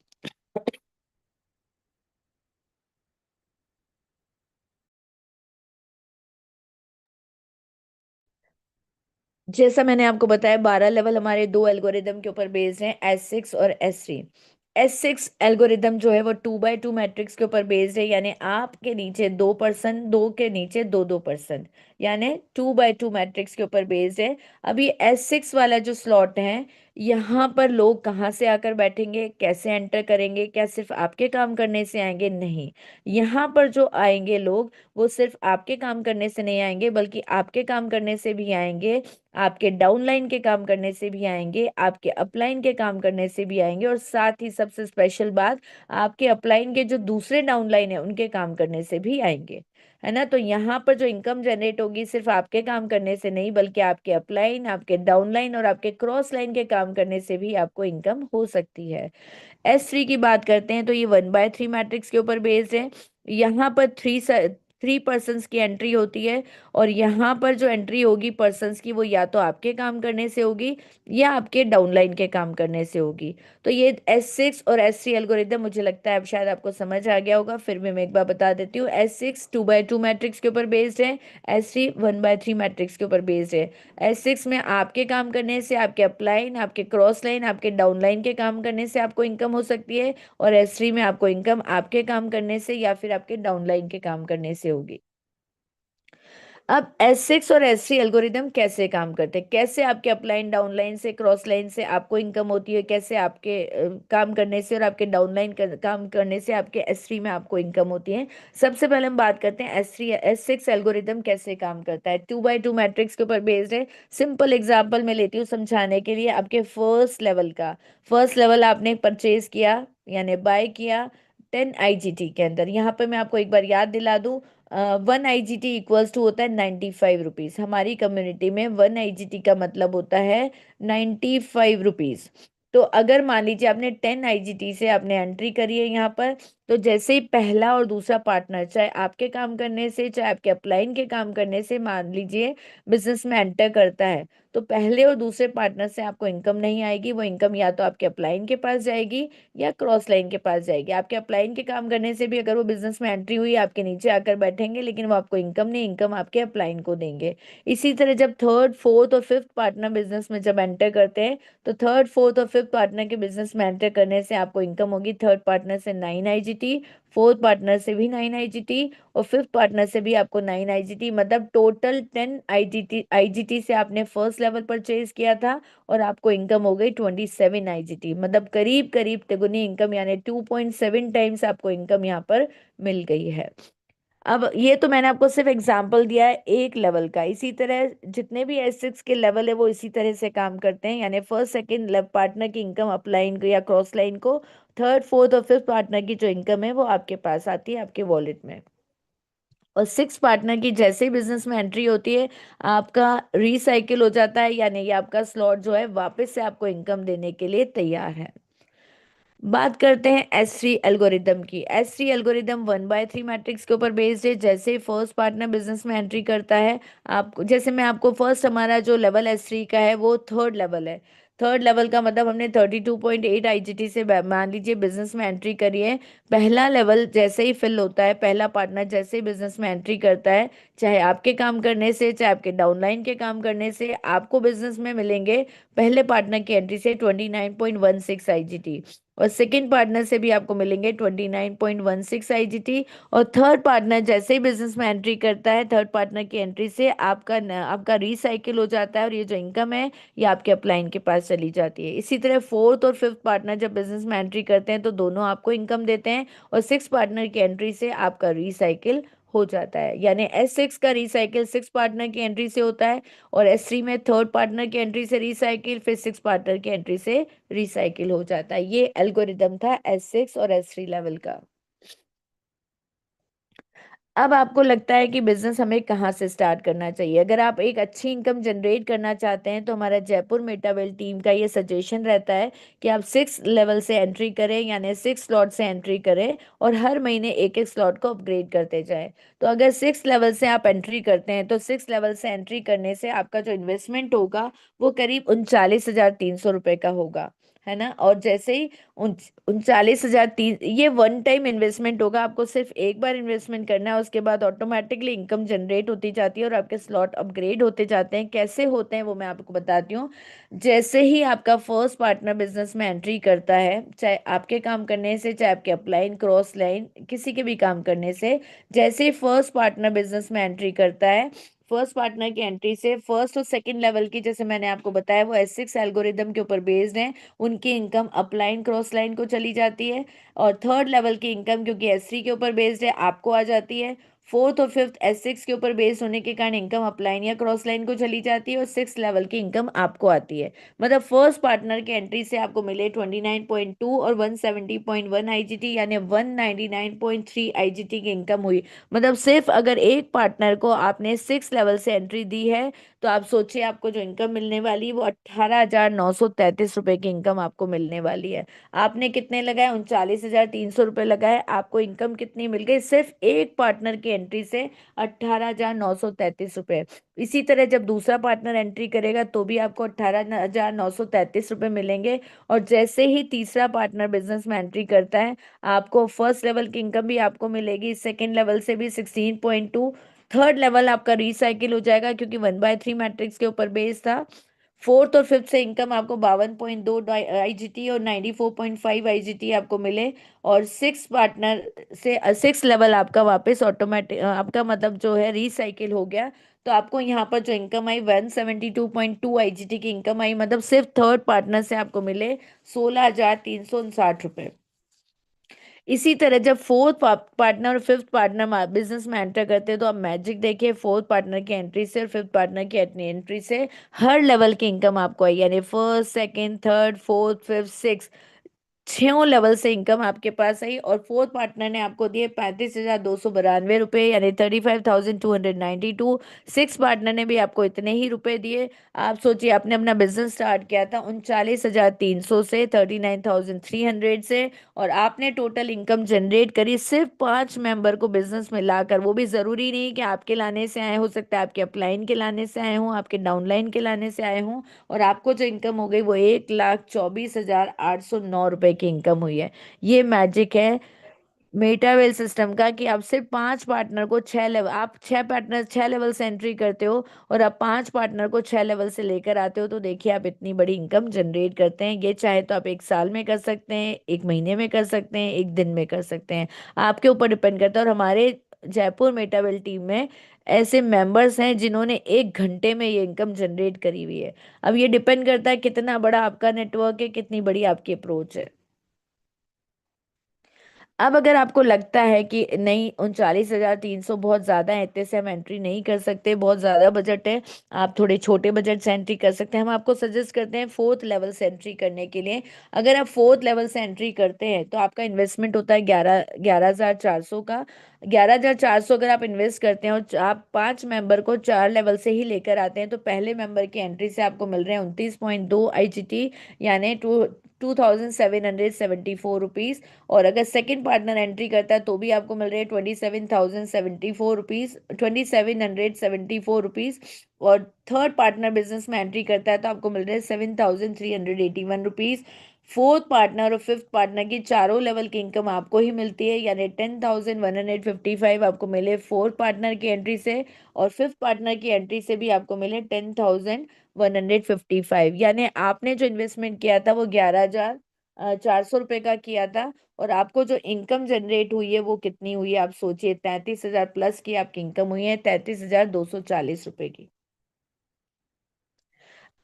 जैसा मैंने आपको बताया 12 लेवल हमारे दो एल्गोरिदम के ऊपर बेस्ड हैं, S6 और S3। S6 एल्गोरिदम जो है वो 2x2 मैट्रिक्स के ऊपर बेस्ड है, यानी आपके नीचे 2 पर्सन, दो के नीचे दो 2 पर्सन, यानी 2x2 मैट्रिक्स के ऊपर बेस्ड है। अभी S6 वाला जो स्लॉट है, यहाँ पर लोग कहाँ से आकर बैठेंगे, कैसे एंटर करेंगे, क्या सिर्फ आपके काम करने से आएंगे? नहीं, यहाँ पर जो आएंगे लोग वो सिर्फ आपके काम करने से नहीं आएंगे, बल्कि आपके काम करने से भी आएंगे, आपके डाउनलाइन के काम करने से भी आएंगे, आपके अपलाइन के काम करने से भी आएंगे, और साथ ही सबसे स्पेशल बात, आपके अपलाइन के जो दूसरे डाउनलाइन है उनके काम करने से भी आएंगे। है ना। तो यहाँ पर जो इनकम जनरेट होगी सिर्फ आपके काम करने से नहीं, बल्कि आपके अपलाइन, आपके डाउनलाइन और आपके क्रॉस लाइन के काम करने से भी आपको इनकम हो सकती है। S3 की बात करते हैं तो ये 1/3 मैट्रिक्स के ऊपर बेस्ड है। यहाँ पर थ्री पर्सन्स की एंट्री होती है, और यहाँ पर जो एंट्री होगी पर्सन्स की, वो या तो आपके काम करने से होगी या आपके डाउनलाइन के काम करने से होगी। तो ये S6 और S3 एल्गोरिदम मुझे लगता है अब शायद आपको समझ आ गया होगा, फिर भी मैं एक बार बता देती हूँ। S6 2/2 मैट्रिक्स के ऊपर बेस्ड है, S3 1/3 मैट्रिक्स के ऊपर बेस्ड है। S6 में आपके काम करने से, आपके अपलाइन, आपके क्रॉस लाइन, आपके डाउनलाइन के काम करने से आपको इनकम हो सकती है, और S3 में आपको इनकम आपके काम करने से या फिर आपके डाउनलाइन के काम करने से होगी। अब S6 और S3 एल्गोरिदम कैसे काम करते हैं, कैसे आपके अपलाइन डाउनलाइन से, क्रॉस लाइन से आपको इनकम होती है, कैसे आपके काम करने से और आपके डाउनलाइन काम करने से आपके S3 में आपको इनकम होती है। सबसे पहले हम बात करते हैं S6 एल्गोरिदम कैसे काम करता है। 2/2 मैट्रिक्स के ऊपर बेस्ड है। सिंपल एग्जाम्पल मैं लेती हूँ समझाने के लिए। आपके फर्स्ट लेवल आपने परचेज किया यानी बाय किया 10 IGT के अंदर। यहाँ पे मैं आपको एक बार याद दिला दूं, 1 IGT इक्वल्स टू होता है 95 रुपीज। हमारी कम्युनिटी में 1 IGT का मतलब होता है 95 रुपीज। तो अगर मान लीजिए आपने 10 IGT से आपने एंट्री करी है यहाँ पर, तो जैसे ही पहला और दूसरा पार्टनर, चाहे आपके काम करने से चाहे आपके अपलाइन के काम करने से, मान लीजिए बिजनेस में एंटर करता है, तो पहले और दूसरे पार्टनर से आपको इनकम नहीं आएगी। वो इनकम या तो आपके अपलाइन के पास जाएगी या क्रॉस लाइन के पास जाएगी। आपके अपलाइन के काम करने से भी अगर वो बिजनेस में एंट्री हुई, आपके नीचे आकर बैठेंगे, लेकिन वो आपको इनकम नहीं, इनकम आपके अपलाइन को देंगे। इसी तरह जब थर्ड फोर्थ और फिफ्थ पार्टनर बिजनेस में जब एंटर करते हैं, तो थर्ड फोर्थ और फिफ्थ पार्टनर के बिजनेस में एंटर करने से आपको इनकम होगी थर्ड पार्टनर से 9 IGT, फोर्थ पार्टनर से भी 9 IGT, और फिफ्थ पार्टनर से भी आपको 9 IGT। मतलब टोटल 10 IGT से आपने फर्स्ट लेवल परचेज किया था, और आपको इनकम हो गई 27 IGT। मतलब करीब करीब तिगुनी इनकम, यानी 2.7 टाइम्स आपको इनकम यहाँ पर मिल गई है। अब ये तो मैंने आपको सिर्फ एग्जांपल दिया है एक लेवल का। इसी तरह जितने भी S6 के लेवल है वो इसी तरह से काम करते हैं, यानी फर्स्ट सेकंड पार्टनर की इनकम अपलाइन को या क्रॉस लाइन को, थर्ड फोर्थ और फिफ्थ पार्टनर की जो इनकम है वो आपके पास आती है आपके वॉलेट में। और सिक्स पार्टनर की जैसे ही बिजनेस में एंट्री होती है, आपका रिसाइकिल हो जाता है, यानी ये आपका स्लॉट जो है वापस से आपको इनकम देने के लिए तैयार है। बात करते हैं S3 एल्गोरिदम की। S3 एल्गोरिदम 1/3 मैट्रिक्स के ऊपर बेस्ड है। जैसे फर्स्ट पार्टनर बिजनेस में एंट्री करता है, आपको जैसे मैं आपको फर्स्ट, हमारा जो लेवल S3 का है वो थर्ड लेवल है। थर्ड लेवल का मतलब हमने 32.8 IGT से मान लीजिए बिजनेस में एंट्री करी है। पहला लेवल जैसे ही फिल होता है, पहला पार्टनर जैसे ही बिजनेस में एंट्री करता है, चाहे आपके काम करने से चाहे आपके डाउनलाइन के काम करने से, आपको बिजनेस में मिलेंगे पहले पार्टनर की एंट्री से 29.16 IGT, और सेकंड पार्टनर से भी आपको मिलेंगे 29.16 IGT। और थर्ड पार्टनर जैसे ही बिजनेस में एंट्री करता है, थर्ड पार्टनर की एंट्री से आपका रिसाइकिल हो जाता है, और ये जो इनकम है ये आपके अपलाइन के पास चली जाती है। इसी तरह फोर्थ और फिफ्थ पार्टनर जब बिजनेस में एंट्री करते हैं तो दोनों आपको इनकम देते हैं, और सिक्स पार्टनर की एंट्री से आपका रिसाइकिल हो जाता है। यानी S6 का रिसाइकिल सिक्स पार्टनर की एंट्री से होता है, और S3 में थर्ड पार्टनर की एंट्री से रिसाइकिल, फिर सिक्स पार्टनर की एंट्री से रिसाइकिल हो जाता है। ये एल्गोरिदम था S6 और S3 लेवल का। अब आपको लगता है कि बिजनेस हमें कहाँ से स्टार्ट करना चाहिए। अगर आप एक अच्छी इनकम जनरेट करना चाहते हैं, तो हमारा जयपुर मेटावेल टीम का ये सजेशन रहता है कि आप 6 लेवल से एंट्री करें, यानी 6 स्लॉट से एंट्री करें, और हर महीने एक एक स्लॉट को अपग्रेड करते जाएं। तो अगर 6 लेवल से आप एंट्री करते हैं, तो 6 लेवल से एंट्री करने से आपका जो इन्वेस्टमेंट होगा वो करीब 39,300 रुपये का होगा, है ना। और जैसे ही 39,003, ये वन टाइम इन्वेस्टमेंट होगा। आपको सिर्फ एक बार इन्वेस्टमेंट करना है, उसके बाद ऑटोमेटिकली इनकम जनरेट होती जाती है और आपके स्लॉट अपग्रेड होते जाते हैं। कैसे होते हैं वो मैं आपको बताती हूँ। जैसे ही आपका फर्स्ट पार्टनर बिजनेस में एंट्री करता है, चाहे आपके काम करने से चाहे आपके अपलाइन क्रॉस लाइन किसी के भी काम करने से, जैसे ही फर्स्ट पार्टनर बिजनेस में एंट्री करता है, फर्स्ट पार्टनर की एंट्री से फर्स्ट और सेकंड लेवल की, जैसे मैंने आपको बताया, वो S6 एल्गोरिदम के ऊपर बेस्ड है, उनकी इनकम अपलाइन क्रॉस लाइन को चली जाती है। और थर्ड लेवल की इनकम क्योंकि S3 के ऊपर बेस्ड है आपको आ जाती है। फोर्थ और फिफ्थ S6 के ऊपर बेस्ड होने के कारण इनकम अपलाइन या क्रॉस लाइन को चली जाती है और सिक्स लेवल की इनकम आपको आती है। मतलब फर्स्ट पार्टनर के एंट्री से आपको मिले 29.2 और 170.1 IGT, यानी 199.3 IGT की इनकम हुई। मतलब सिर्फ अगर एक पार्टनर को आपने सिक्स लेवल से एंट्री दी है, तो आप सोचिए आपको जो इनकम मिलने वाली है वो 18,933 रुपए की इनकम आपको मिलने वाली है। आपने कितने लगाए? 39,300 रुपये लगाए, आपको इनकम कितनी मिल गई सिर्फ एक पार्टनर की एंट्री से? 18,933 रुपये। इसी तरह जब दूसरा पार्टनर एंट्री करेगा तो भी आपको 18,933 रुपये मिलेंगे। और जैसे ही तीसरा पार्टनर बिजनेस में एंट्री करता है, आपको फर्स्ट लेवल की इनकम भी आपको मिलेगी, सेकेंड लेवल से भी 16.2, थर्ड लेवल आपका रिसाइकिल हो जाएगा क्योंकि 1/3 मैट्रिक्स के ऊपर बेस था। फोर्थ और फिफ्थ से इनकम आपको 52.2 IGT और 94.5 IGT आपको मिले। और सिक्स पार्टनर से सिक्स लेवल आपका वापस ऑटोमेटिक आपका मतलब जो है रिसाइकिल हो गया। तो आपको यहाँ पर जो इनकम आई 172.2 IGT की इनकम आई, मतलब सिर्फ थर्ड पार्टनर से आपको मिले 16,359 रुपये। इसी तरह जब फोर्थ पार्टनर और फिफ्थ पार्टनर बिजनेस में एंटर करते हैं, तो आप मैजिक देखिए, फोर्थ पार्टनर की एंट्री से और फिफ्थ पार्टनर की एंट्री से हर लेवल की इनकम आपको आई, यानी first second third fourth fifth six, छयों लेवल से इनकम आपके पास आई। और फोर्थ पार्टनर ने आपको दिए 35,292 रुपये, यानी 35,292। सिक्स पार्टनर ने भी आपको इतने ही रुपए दिए। आप सोचिए, आपने अपना बिजनेस स्टार्ट किया था 39,300 से, 39,300 से, और आपने टोटल इनकम जनरेट करी सिर्फ पांच मेंबर को बिजनेस में लाकर। वो भी जरूरी नहीं कि आपके लाने से आए, हो सकता है आपके अपलाइन के लाने से आए हों, आपके डाउनलाइन के लाने से आए हों। और आपको जो इनकम हो गई वो 1,24,809 रुपए की इनकम हुई है। ये मैजिक है मेटावेल सिस्टम का, कि आप सिर्फ पांच पार्टनर को छह लेवल, आप छह पार्टनर छह लेवल से एंट्री करते हो और आप पांच पार्टनर को छह लेवल से लेकर आते हो, तो देखिए आप इतनी बड़ी इनकम जनरेट करते हैं। ये चाहे तो आप एक साल में कर सकते हैं, एक महीने में कर सकते हैं, एक दिन में कर सकते हैं, आपके ऊपर डिपेंड करता है। और हमारे जयपुर मेटावेल टीम में ऐसे मेंबर्स हैं जिन्होंने एक घंटे में ये इनकम जनरेट करी हुई है। अब ये डिपेंड करता है कितना बड़ा आपका नेटवर्क है, कितनी बड़ी आपकी अप्रोच है। अब अगर आपको लगता है कि नहीं, 39,300 बहुत ज़्यादा है, इतने से हम एंट्री नहीं कर सकते, बहुत ज़्यादा बजट है, आप थोड़े छोटे बजट से एंट्री कर सकते हैं, हम आपको सजेस्ट करते हैं फोर्थ लेवल से एंट्री करने के लिए। अगर आप फोर्थ लेवल से एंट्री करते हैं तो आपका इन्वेस्टमेंट होता है 11,400 का। 11,400 अगर आप इन्वेस्ट करते हैं और आप पांच मेंबर को चार लेवल से ही लेकर आते हैं, तो पहले मेंबर की एंट्री से आपको मिल रहे हैं 29.2 IGT, यानी 2,774 रुपीज। और अगर सेकंड पार्टनर एंट्री करता है तो भी आपको मिल रहे हैं 27,074 रुपीज, 27,174 रुपीज। और थर्ड पार्टनर बिजनेस में एंट्री करता है तो आपको मिल रहे हैं 7,381 रुपीज। फोर्थ पार्टनर और फिफ्थ पार्टनर की चारों लेवल की इनकम आपको ही मिलती है, यानी 10,155 आपको मिले फोर्थ पार्टनर की एंट्री से। और फिफ्थ पार्टनर की एंट्री से भी आपको मिले 10,155, यानी आपने जो इन्वेस्टमेंट किया था वो 11,400 रुपये का किया था। और आपको जो इनकम जनरेट हुई है वो कितनी हुई है? आप सोचिए, 33,000 प्लस की आपकी इनकम हुई है, 33,240 रुपए की।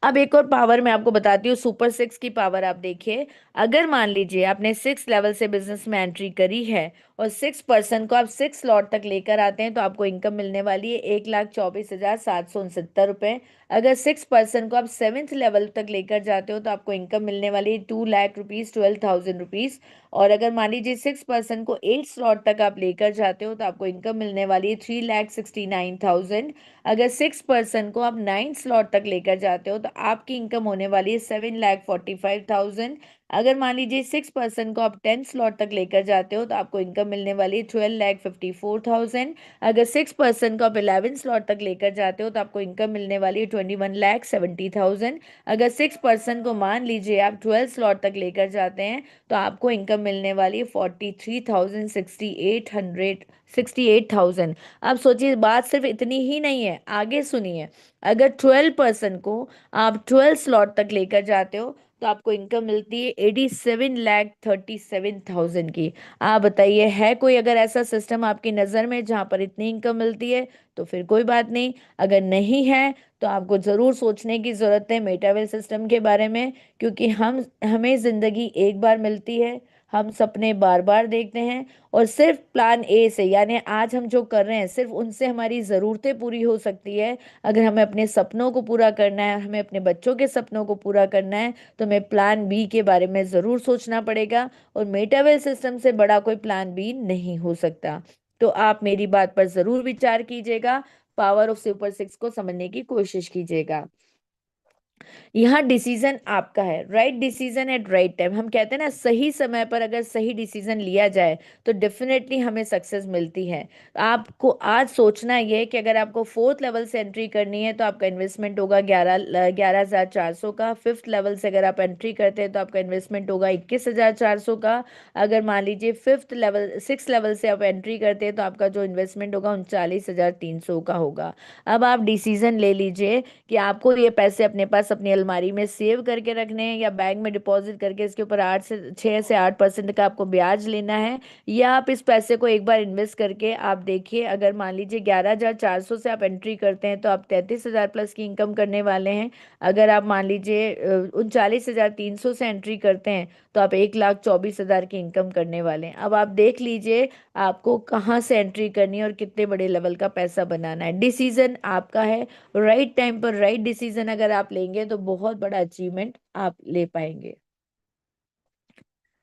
अब एक और पावर मैं आपको बताती हूँ, सुपर सिक्स की पावर। आप देखिए, अगर मान लीजिए आपने सिक्स लेवल से बिजनेस में एंट्री करी है और सिक्स पर्सन को आप सिक्स स्लॉट तक लेकर आते हैं, तो आपको इनकम मिलने वाली है 1,24,769 रुपये। अगर सिक्स पर्सन को आप सेवेंथ लेवल तक लेकर जाते हो तो आपको इनकम मिलने वाली है 2,00,000 रुपीज, 12,000 रुपीज। और अगर मान लीजिए सिक्स पर्सन को एट स्लॉट तक आप लेकर जाते हो तो आपको इनकम मिलने वाली है 3,69,000। अगर सिक्स पर्सन को आप नाइन स्लॉट तक लेकर जाते हो तो आपकी इनकम होने वाली है 7,45,000। अगर मान लीजिए सिक्स पर्सन को आप टेन स्लॉट तक लेकर जाते हो तो आपको इनकम मिलने वाली है 12,54,000। अगर सिक्स पर्सन को आप 11 स्लॉट तक लेकर जाते हो तो आपको इनकम मिलने वाली है 21,70,000। अगर सिक्स पर्सन को मान लीजिए आप 12 स्लॉट तक लेकर जाते हैं तो आपको इनकम मिलने वाली है 43,68,100 68,000। अब सोचिए, बात सिर्फ इतनी ही नहीं है, आगे सुनिए। अगर 12 पर्सन को आप 12 स्लॉट तक लेकर जाते हो तो आपको इनकम मिलती है 87,37,000 की। आप बताइए, है कोई अगर ऐसा सिस्टम आपकी नज़र में जहां पर इतनी इनकम मिलती है? तो फिर कोई बात नहीं। अगर नहीं है तो आपको ज़रूर सोचने की ज़रूरत है मेटावेल सिस्टम के बारे में, क्योंकि हमें ज़िंदगी एक बार मिलती है, हम सपने बार बार देखते हैं, और सिर्फ प्लान ए से, यानी आज हम जो कर रहे हैं सिर्फ उनसे हमारी ज़रूरतें पूरी हो सकती है। अगर हमें अपने सपनों को पूरा करना है, हमें अपने बच्चों के सपनों को पूरा करना है, तो हमें प्लान बी के बारे में ज़रूर सोचना पड़ेगा। और मेटावेल सिस्टम से बड़ा कोई प्लान बी नहीं हो सकता। तो आप मेरी बात पर ज़रूर विचार कीजिएगा, पावर ऑफ सुपर सिक्स को समझने की कोशिश कीजिएगा। यहाँ डिसीजन आपका है, right decision at right time. हम कहते हैं ना, सही समय पर अगर सही डिसीजन लिया जाए तो डेफिनेटली हमें सक्सेस मिलती है। आपको आज सोचना ये है कि अगर आपको फोर्थ लेवल से एंट्री करनी है तो आपका इन्वेस्टमेंट होगा 11,400 का। फिफ्थ लेवल से अगर आप एंट्री करते हैं तो आपका इन्वेस्टमेंट होगा 21,400 का। अगर मान लीजिए फिफ्थ लेवल सिक्स लेवल से आप एंट्री करते हैं तो आपका जो इन्वेस्टमेंट होगा 39,300 का होगा। अब आप डिसीजन ले लीजिए कि आपको ये पैसे अपने पास अपनी अलमारी में सेव करके रखने हैं, या बैंक में डिपॉजिट करके इसके ऊपर 6 से 8% का आपको ब्याज लेना है, या आप इस पैसे को एक बार इन्वेस्ट करके आप देखिए। अगर मान लीजिए 11,400 से आप एंट्री करते हैं तो आप 33,000 प्लस की इनकम करने वाले हैं। अगर आप मान लीजिए 39,300 से एंट्री करते हैं तो आप 1,24,000 की इनकम करने वाले हैं। अब आप देख लीजिए आपको कहाँ से एंट्री करनी है और कितने बड़े लेवल का पैसा बनाना है। डिसीजन आपका है। राइट टाइम पर राइट डिसीजन अगर आप लेंगे तो बहुत बड़ा अचीवमेंट आप ले पाएंगे।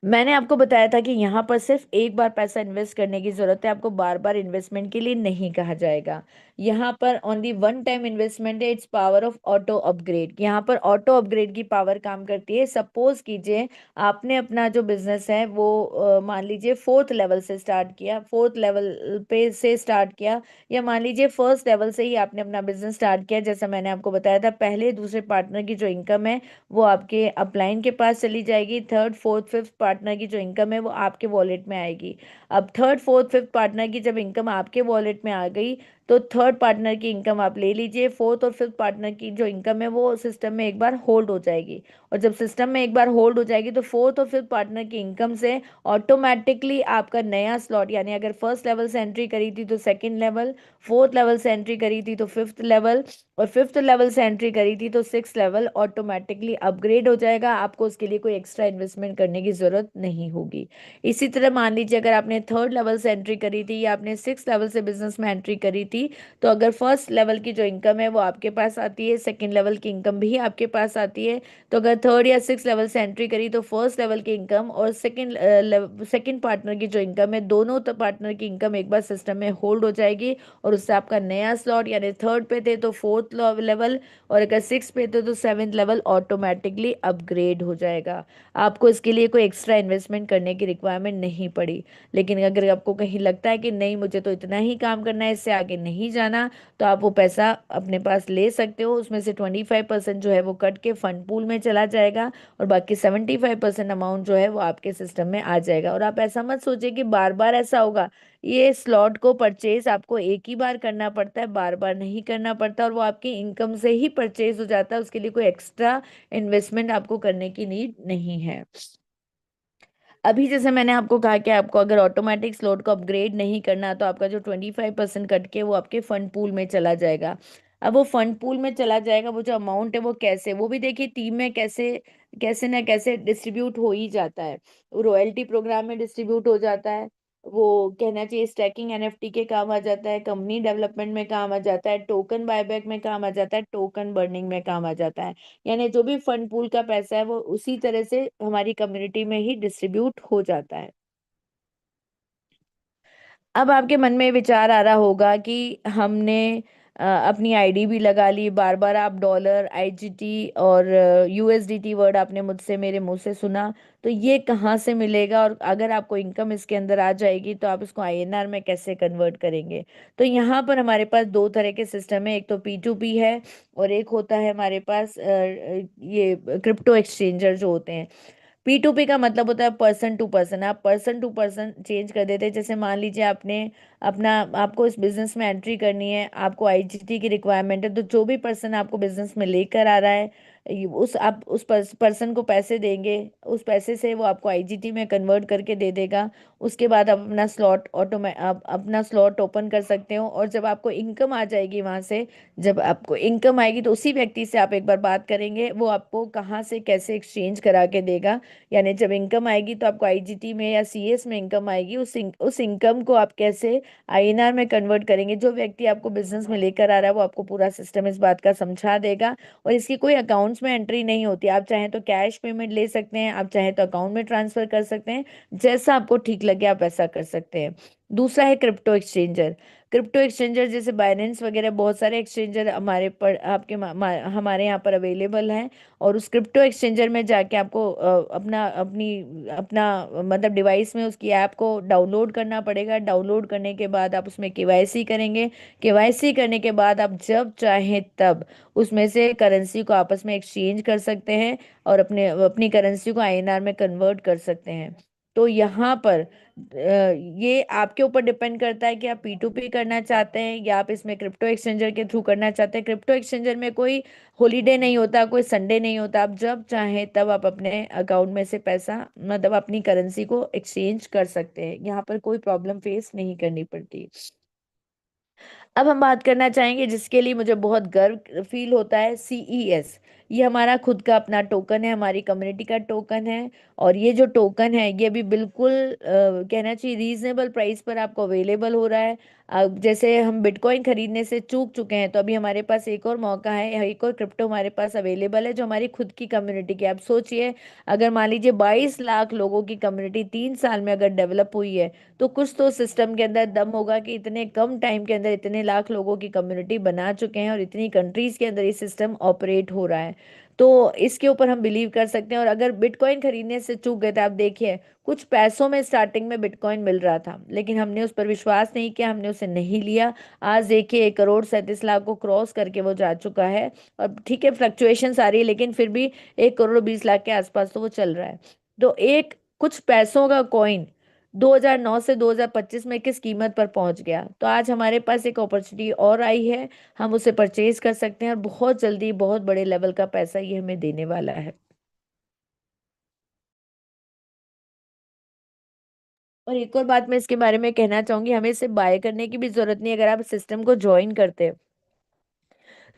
मैंने आपको बताया था कि यहाँ पर सिर्फ एक बार पैसा इन्वेस्ट करने की जरूरत है, आपको बार बार इन्वेस्टमेंट के लिए नहीं कहा जाएगा। यहाँ पर ओनली वन टाइम इन्वेस्टमेंट है। It's power of auto upgrade. यहाँ पर ऑटो अपग्रेड की पावर काम करती है। सपोज कीजिए आपने अपना जो बिजनेस है वो मान लीजिए फोर्थ लेवल से स्टार्ट किया, फोर्थ लेवल पे से स्टार्ट किया, या मान लीजिए फर्स्ट लेवल से ही आपने अपना बिजनेस स्टार्ट किया। जैसा मैंने आपको बताया था, पहले दूसरे पार्टनर की जो इनकम है वो आपके अपलाइन के पास चली जाएगी। थर्ड फोर्थ फिफ्थ पार्टनर की जो इनकम है वो आपके वॉलेट में आएगी। अब थर्ड फोर्थ फिफ्थ पार्टनर की जब इनकम आपके वॉलेट में आ गई तो थर्ड पार्टनर की इनकम आप ले लीजिए। फोर्थ और फिफ्थ पार्टनर की जो इनकम है वो सिस्टम में एक बार होल्ड हो जाएगी। और जब सिस्टम में एक बार होल्ड हो जाएगी तो फोर्थ और फिफ्थ पार्टनर की इनकम से ऑटोमेटिकली आपका नया स्लॉट, यानी अगर फर्स्ट लेवल से एंट्री करी थी तो सेकंड लेवल, फोर्थ लेवल से एंट्री करी थी तो फिफ्थ लेवल, और फिफ्थ लेवल से एंट्री करी थी तो सिक्स लेवल ऑटोमेटिकली अपग्रेड हो जाएगा। आपको उसके लिए कोई एक्स्ट्रा इन्वेस्टमेंट करने की जरूरत नहीं होगी। इसी तरह मान लीजिए अगर आपने थर्ड लेवल से एंट्री करी थी या आपने सिक्स लेवल से बिजनेस में एंट्री करी थी, तो अगर फर्स्ट लेवल की जो इनकम है वो आपके पास आती है, सेकेंड लेवल की इनकम भी आपके पास आती है, तो अगर थर्ड या सिक्स लेवल से एंट्री करी तो फर्स्ट लेवल की इनकम और सेकेंड पार्टनर की जो इनकम है, दोनों पार्टनर की इनकम एक बार सिस्टम में होल्ड हो जाएगी, और उससे आपका नया स्लॉट, यानी थर्ड पे थे तो फोर्थ लेवल, और अगर सिक्स पे थे तो सेवेंथ लेवल ऑटोमेटिकली अपग्रेड हो जाएगा। आपको इसके लिए कोई एक्स्ट्रा इन्वेस्टमेंट करने की रिक्वायरमेंट नहीं पड़ी। लेकिन अगर आपको कहीं लगता है कि नहीं मुझे तो इतना ही काम करना है, इससे आगे नहीं जाना, तो आप वो पैसा अपने पास ले सकते हो। उसमें से 25% जो है वो कट के फंड पूल में चला जाएगा, और बाकी 75% अमाउंट जो है वो आपके सिस्टम में आ जाएगा। और आप ऐसा मत सोचिए कि बार बार ऐसा होगा। ये स्लॉट को परचेज आपको एक ही बार करना पड़ता है, बार बार नहीं करना पड़ता, और वो आपकी इनकम से ही परचेज हो जाता है। उसके लिए कोई एक्स्ट्रा इन्वेस्टमेंट आपको करने की नीड नहीं है। अभी जैसे मैंने आपको कहा कि आपको अगर ऑटोमेटिक स्लॉट को अपग्रेड नहीं करना तो आपका जो 25% कट के वो आपके फंड पूल में चला जाएगा। अब वो फंड पूल में चला जाएगा, वो जो अमाउंट है वो कैसे, वो भी देखिए टीम में कैसे कैसे ना कैसे डिस्ट्रीब्यूट हो ही जाता है। रॉयल्टी प्रोग्राम में डिस्ट्रीब्यूट हो जाता है, वो कहना चाहिए स्टैकिंग एनएफटी के काम आ जाता है, कंपनी डेवलपमेंट में काम आ जाता है, टोकन बायबैक में काम आ जाता है, टोकन बर्निंग में काम आ जाता है। यानी जो भी फंड पूल का पैसा है वो उसी तरह से हमारी कम्युनिटी में ही डिस्ट्रीब्यूट हो जाता है। अब आपके मन में विचार आ रहा होगा कि हमने अपनी आईडी भी लगा ली, बार बार आप डॉलर, आईजीटी और यूएसडीटी वर्ड आपने मुझसे मेरे मुंह से सुना, तो ये कहाँ से मिलेगा, और अगर आपको इनकम इसके अंदर आ जाएगी तो आप इसको आईएनआर में कैसे कन्वर्ट करेंगे। तो यहाँ पर हमारे पास दो तरह के सिस्टम है, एक तो P2P है और एक होता है हमारे पास ये क्रिप्टो एक्सचेंजर जो होते हैं। P2P का मतलब होता है पर्सन टू पर्सन। आप पर्सन टू पर्सन चेंज कर देते हैं। जैसे मान लीजिए आपने अपना, आपको इस बिजनेस में एंट्री करनी है, आपको आईजीटी की रिक्वायरमेंट है, तो जो भी पर्सन आपको बिजनेस में लेकर आ रहा है, उस आप उस पर्सन को पैसे देंगे, उस पैसे से वो आपको आईजीटी में कन्वर्ट करके दे देगा। उसके बाद आप अपना स्लॉट आप अपना स्लॉट ओपन कर सकते हो, और जब आपको इनकम आ जाएगी वहां से, जब आपको इनकम आएगी तो उसी व्यक्ति से आप एक बार बात करेंगे, वो आपको कहाँ से कैसे एक्सचेंज करा के देगा। यानी जब इनकम आएगी तो आपको आईजीटी में या सीएस में इनकम आएगी, उस इनकम को आप कैसे आईएनआर में कन्वर्ट करेंगे, जो व्यक्ति आपको बिजनेस में लेकर आ रहा है वो आपको पूरा सिस्टम इस बात का समझा देगा। और इसकी कोई अकाउंट्स में एंट्री नहीं होती, आप चाहें तो कैश पेमेंट ले सकते हैं, आप चाहें तो अकाउंट में ट्रांसफर कर सकते हैं, जैसा आपको ठीक लगे आप वैसा कर सकते हैं। दूसरा है क्रिप्टो एक्सचेंजर। क्रिप्टो एक्सचेंजर जैसे बाइनेंस वगैरह बहुत सारे एक्सचेंजर हमारे पर आपके हमारे यहाँ पर अवेलेबल हैं। और उस क्रिप्टो एक्सचेंजर में जाके आपको अपना मतलब डिवाइस में उसकी ऐप को डाउनलोड करना पड़ेगा। डाउनलोड करने के बाद आप उसमें केवाईसी करेंगे। केवाईसी करने के बाद आप जब चाहें तब उसमें से करेंसी को आपस में एक्सचेंज कर सकते हैं, और अपनी करेंसी को आईएनआर में कन्वर्ट कर सकते हैं। तो यहाँ पर ये आपके ऊपर डिपेंड करता है कि आप पी टू पी करना चाहते हैं या आप इसमें क्रिप्टो एक्सचेंजर के थ्रू करना चाहते हैं। क्रिप्टो एक्सचेंजर में कोई हॉलीडे नहीं होता, कोई संडे नहीं होता, आप जब चाहें तब आप अपने अकाउंट में से पैसा मतलब अपनी करेंसी को एक्सचेंज कर सकते हैं, यहाँ पर कोई प्रॉब्लम फेस नहीं करनी पड़ती। अब हम बात करना चाहेंगे जिसके लिए मुझे बहुत गर्व फील होता है, सीईएस। ये हमारा खुद का अपना टोकन है, हमारी कम्युनिटी का टोकन है। और ये जो टोकन है ये भी बिल्कुल कहना चाहिए रीजनेबल प्राइस पर आपको अवेलेबल हो रहा है। जैसे हम बिटकॉइन खरीदने से चूक चुके हैं, तो अभी हमारे पास एक और मौका है, एक और क्रिप्टो हमारे पास अवेलेबल है जो हमारी खुद की कम्युनिटी की। आप सोचिए, अगर मान लीजिए 22 लाख लोगों की कम्युनिटी 3 साल में अगर डेवलप हुई है, तो कुछ तो सिस्टम के अंदर दम होगा कि इतने कम टाइम के अंदर इतने लाख लोगों की कम्युनिटी बना चुके हैं और इतनी कंट्रीज के अंदर ये सिस्टम ऑपरेट हो रहा है। तो इसके ऊपर हम बिलीव कर सकते हैं। और अगर बिटकॉइन खरीदने से चूक गए थे, आप देखिए कुछ पैसों में स्टार्टिंग में बिटकॉइन मिल रहा था, लेकिन हमने उस पर विश्वास नहीं किया, हमने उसे नहीं लिया। आज देखिए 1 करोड़ 37 लाख को क्रॉस करके वो जा चुका है। और ठीक है, फ्लक्चुएशंस आ रही है, लेकिन फिर भी 1 करोड़ 20 लाख के आसपास तो वो चल रहा है। तो एक कुछ पैसों का कॉइन 2009 से 2025 में किस कीमत पर पहुंच गया, तो आज हमारे पास एक अपॉर्चुनिटी और आई है, हम उसे परचेज कर सकते हैं, और बहुत जल्दी बहुत बड़े लेवल का पैसा ये हमें देने वाला है। और एक और बात मैं इसके बारे में कहना चाहूंगी, हमें इसे बाय करने की भी जरूरत नहीं है। अगर आप सिस्टम को ज्वाइन करते हैं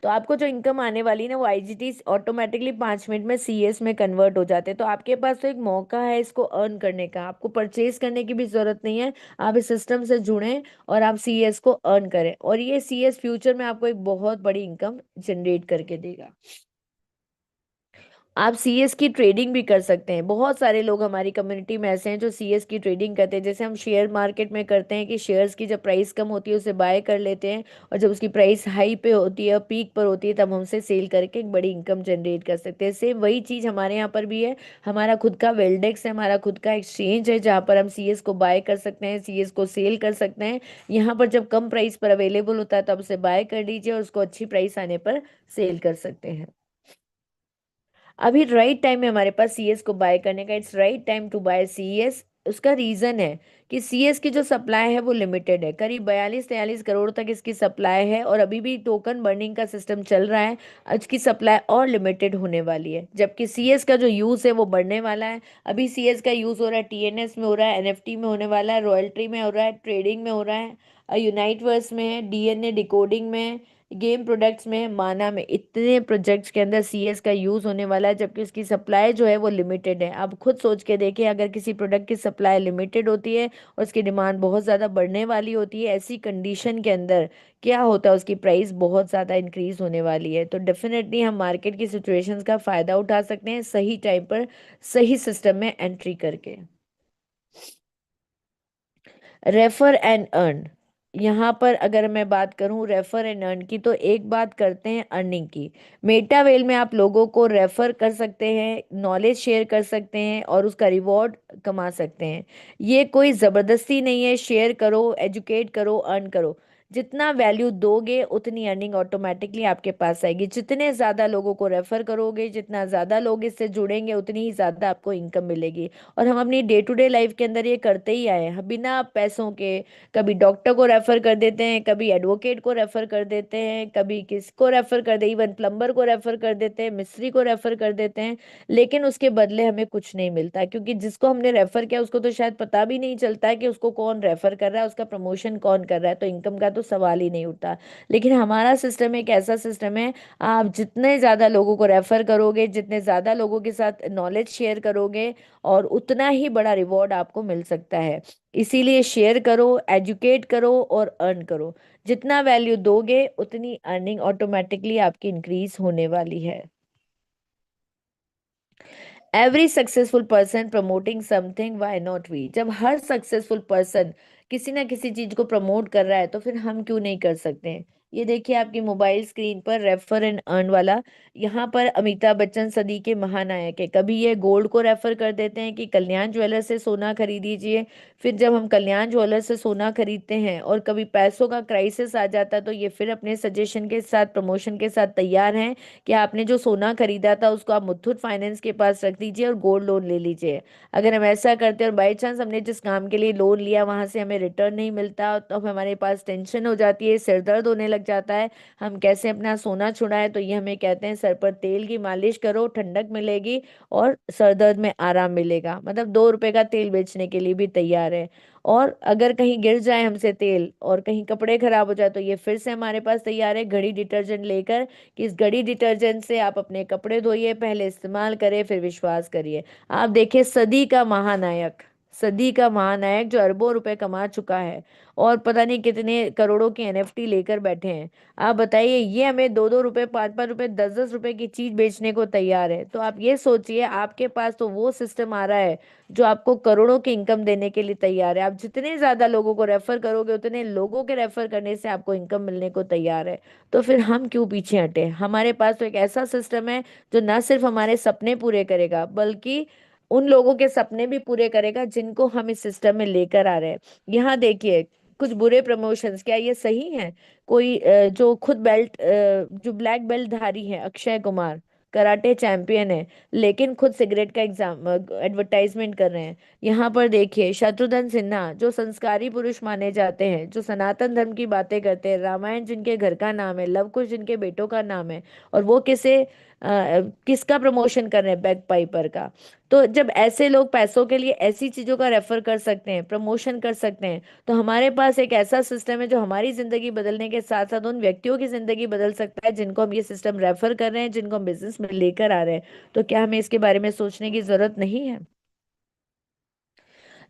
तो आपको जो इनकम आने वाली है ना, वो आईजीटी ऑटोमेटिकली 5 मिनट में सीएस में कन्वर्ट हो जाते हैं। तो आपके पास तो एक मौका है इसको अर्न करने का, आपको परचेज करने की भी जरूरत नहीं है। आप इस सिस्टम से जुड़ें और आप सीएस को अर्न करें, और ये सीएस फ्यूचर में आपको एक बहुत बड़ी इनकम जनरेट करके देगा। आप सीएस की ट्रेडिंग भी कर सकते हैं। बहुत सारे लोग हमारी कम्युनिटी में ऐसे हैं जो सीएस की ट्रेडिंग करते हैं। जैसे हम शेयर मार्केट में करते हैं कि शेयर्स की जब प्राइस कम होती है उसे बाय कर लेते हैं, और जब उसकी प्राइस हाई पे होती है, पीक पर होती है, तब हम उसे सेल करके एक बड़ी इनकम जनरेट कर सकते हैं। सेम वही चीज़ हमारे यहाँ पर भी है। हमारा खुद का वेल्डेक्स है, हमारा खुद का एक्सचेंज है, जहाँ पर हम सीएस को बाय कर सकते हैं, सीएस को सेल कर सकते हैं। यहाँ पर जब कम प्राइस पर अवेलेबल होता है तब उसे बाय कर लीजिए, और उसको अच्छी प्राइस आने पर सेल कर सकते हैं। अभी राइट टाइम है हमारे पास सीएस को बाय करने का। It's right time to buy CS. उसका रीजन है कि सीएस की जो सप्लाई है वो लिमिटेड है, करीब 42 43 करोड़ तक इसकी सप्लाई है, और अभी भी टोकन बर्निंग का सिस्टम चल रहा है। इसकी सप्लाई और लिमिटेड होने वाली है, जबकि सीएस का जो यूज है वो बढ़ने वाला है। अभी सीएस का यूज हो रहा है टीएनएस में, हो रहा है एनएफटी में, होने वाला है रॉयल्टी में, हो रहा है ट्रेडिंग में, हो रहा है यूनाइटवर्स में है, डीएनए डिकोडिंग में, गेम प्रोडक्ट्स में, माना में, इतने प्रोजेक्ट्स के अंदर सीएस का यूज होने वाला है, जबकि इसकी सप्लाई जो है वो लिमिटेड है। आप खुद सोच के देखिए, अगर किसी प्रोडक्ट की सप्लाई लिमिटेड होती है और उसकी डिमांड बहुत ज़्यादा बढ़ने वाली होती है, ऐसी कंडीशन के अंदर क्या होता है, उसकी प्राइस बहुत ज़्यादा इंक्रीज होने वाली है। तो डेफिनेटली हम मार्केट की सिचुएशंस का फ़ायदा उठा सकते हैं सही टाइम पर, सही सिस्टम में एंट्री करके। Refer and earn. यहाँ पर अगर मैं बात करूँ रेफर एंड अर्न की, तो एक बात करते हैं अर्निंग की। मेटावेल में आप लोगों को रेफर कर सकते हैं, नॉलेज शेयर कर सकते हैं, और उसका रिवॉर्ड कमा सकते हैं। ये कोई ज़बरदस्ती नहीं है, शेयर करो, एजुकेट करो, अर्न करो। जितना वैल्यू दोगे उतनी अर्निंग ऑटोमेटिकली आपके पास आएगी। जितने ज्यादा लोगों को रेफर करोगे, जितना ज्यादा लोग इससे जुड़ेंगे, उतनी ही ज्यादा आपको इनकम मिलेगी। और हम अपनी डे टू डे लाइफ के अंदर ये करते ही आए हैं बिना पैसों के। कभी डॉक्टर को रेफर कर देते हैं, कभी एडवोकेट को रेफर कर देते हैं, कभी किसको रेफर कर दे, इवन प्लम्बर को रेफर कर देते हैं, मिस्त्री को रेफर कर देते हैं। लेकिन उसके बदले हमें कुछ नहीं मिलता, क्योंकि जिसको हमने रेफर किया उसको तो शायद पता भी नहीं चलता है कि उसको कौन रेफर कर रहा है, उसका प्रमोशन कौन कर रहा है, तो इनकम का तो सवाल ही नहीं उठता। लेकिन हमारा सिस्टम एक ऐसा सिस्टम है, आप जितने ज्यादा लोगों को रेफर करोगे, जितने ज्यादा लोगों के साथ नॉलेज शेयर करोगे, और उतना ही बड़ा रिवॉर्ड आपको मिल सकता है। इसीलिए शेयर करो, एजुकेट करो और अर्न करो। जितना वैल्यू दोगे उतनी अर्निंग ऑटोमेटिकली आपकी इंक्रीज होने वाली है। Every successful person promoting something, why not we. जब हर सक्सेसफुल पर्सन किसी ना किसी चीज को प्रमोट कर रहा है, तो फिर हम क्यों नहीं कर सकते हैं। ये देखिए आपकी मोबाइल स्क्रीन पर रेफर एंड अर्न वाला, यहाँ पर अमिताभ बच्चन सदी के महानायक है। कभी ये गोल्ड को रेफर कर देते हैं कि कल्याण ज्वेलर से सोना खरीद लीजिए। फिर जब हम कल्याण ज्वेलर से सोना खरीदते हैं और कभी पैसों का क्राइसिस आ जाता है, तो ये फिर अपने सजेशन के साथ, प्रमोशन के साथ तैयार हैं कि आपने जो सोना खरीदा था उसको आप मुथूट फाइनेंस के पास रख दीजिए और गोल्ड लोन ले लीजिए। अगर हम ऐसा करते हैं और बाई चांस हमने जिस काम के लिए लोन लिया वहां से हमें रिटर्न नहीं मिलता, तो हमारे पास टेंशन हो जाती है, सिर दर्द होने लग जाता है। हम कैसे अपना सोना छुड़ाएं, तो ये हमें कहते हैं सर पर तेल की मालिश करो, ठंडक मिलेगी और सर दर्द में आराम मिलेगा। मतलब 2 रुपए का तेल बेचने के लिए भी तैयार है। और अगर कहीं गिर जाए हमसे तेल और कहीं कपड़े खराब हो जाए, तो ये फिर से हमारे पास तैयार है घड़ी डिटर्जेंट लेकर, कि इस घड़ी डिटर्जेंट से आप अपने कपड़े धोइए, पहले इस्तेमाल करिए फिर विश्वास करिए। आप देखिए सदी का महानायक, सदी का महानायक जो अरबों रुपए कमा चुका है और पता नहीं कितने करोड़ों की एनएफटी लेकर बैठे हैं। आप बताइए, ये हमें 2-2 रुपए, 5-5 रुपए, 10-10 रुपए की चीज बेचने को तैयार है। तो आप ये सोचिए, आपके पास तो वो सिस्टम आ रहा है जो आपको करोड़ों की इनकम देने के लिए तैयार है। आप जितने ज्यादा लोगों को रेफर करोगे, उतने लोगों के रेफर करने से आपको इनकम मिलने को तैयार है। तो फिर हम क्यों पीछे हटे। हमारे पास तो एक ऐसा सिस्टम है जो ना सिर्फ हमारे सपने पूरे करेगा, बल्कि उन लोगों के सपने भी पूरे करेगा जिनको हम इस सिस्टम में लेकर आ रहे हैं। यहाँ देखिए, कुछ बुरे प्रमोशंस, क्या ये सही है। कोई जो खुद जो ब्लैक बेल्ट धारी है, अक्षय कुमार, कराटे चैंपियन है, लेकिन खुद सिगरेट का एग्जाम एडवर्टाइजमेंट कर रहे हैं। यहाँ पर देखिए शत्रुघ्न सिन्हा, जो संस्कारी पुरुष माने जाते हैं, जो सनातन धर्म की बातें करते हैं, रामायण जिनके घर का नाम है, लव कुश जिनके बेटों का नाम है, और वो किसका प्रमोशन कर रहे हैं, बैक पाइपर का। तो जब ऐसे लोग पैसों के लिए ऐसी चीजों का रेफर कर सकते हैं, प्रमोशन कर सकते हैं, तो हमारे पास एक ऐसा सिस्टम है जो हमारी जिंदगी बदलने के साथ साथ उन व्यक्तियों की जिंदगी बदल सकता है जिनको हम ये सिस्टम रेफर कर रहे हैं, जिनको हम बिजनेस में लेकर आ रहे हैं। तो क्या हमें इसके बारे में सोचने की जरूरत नहीं है।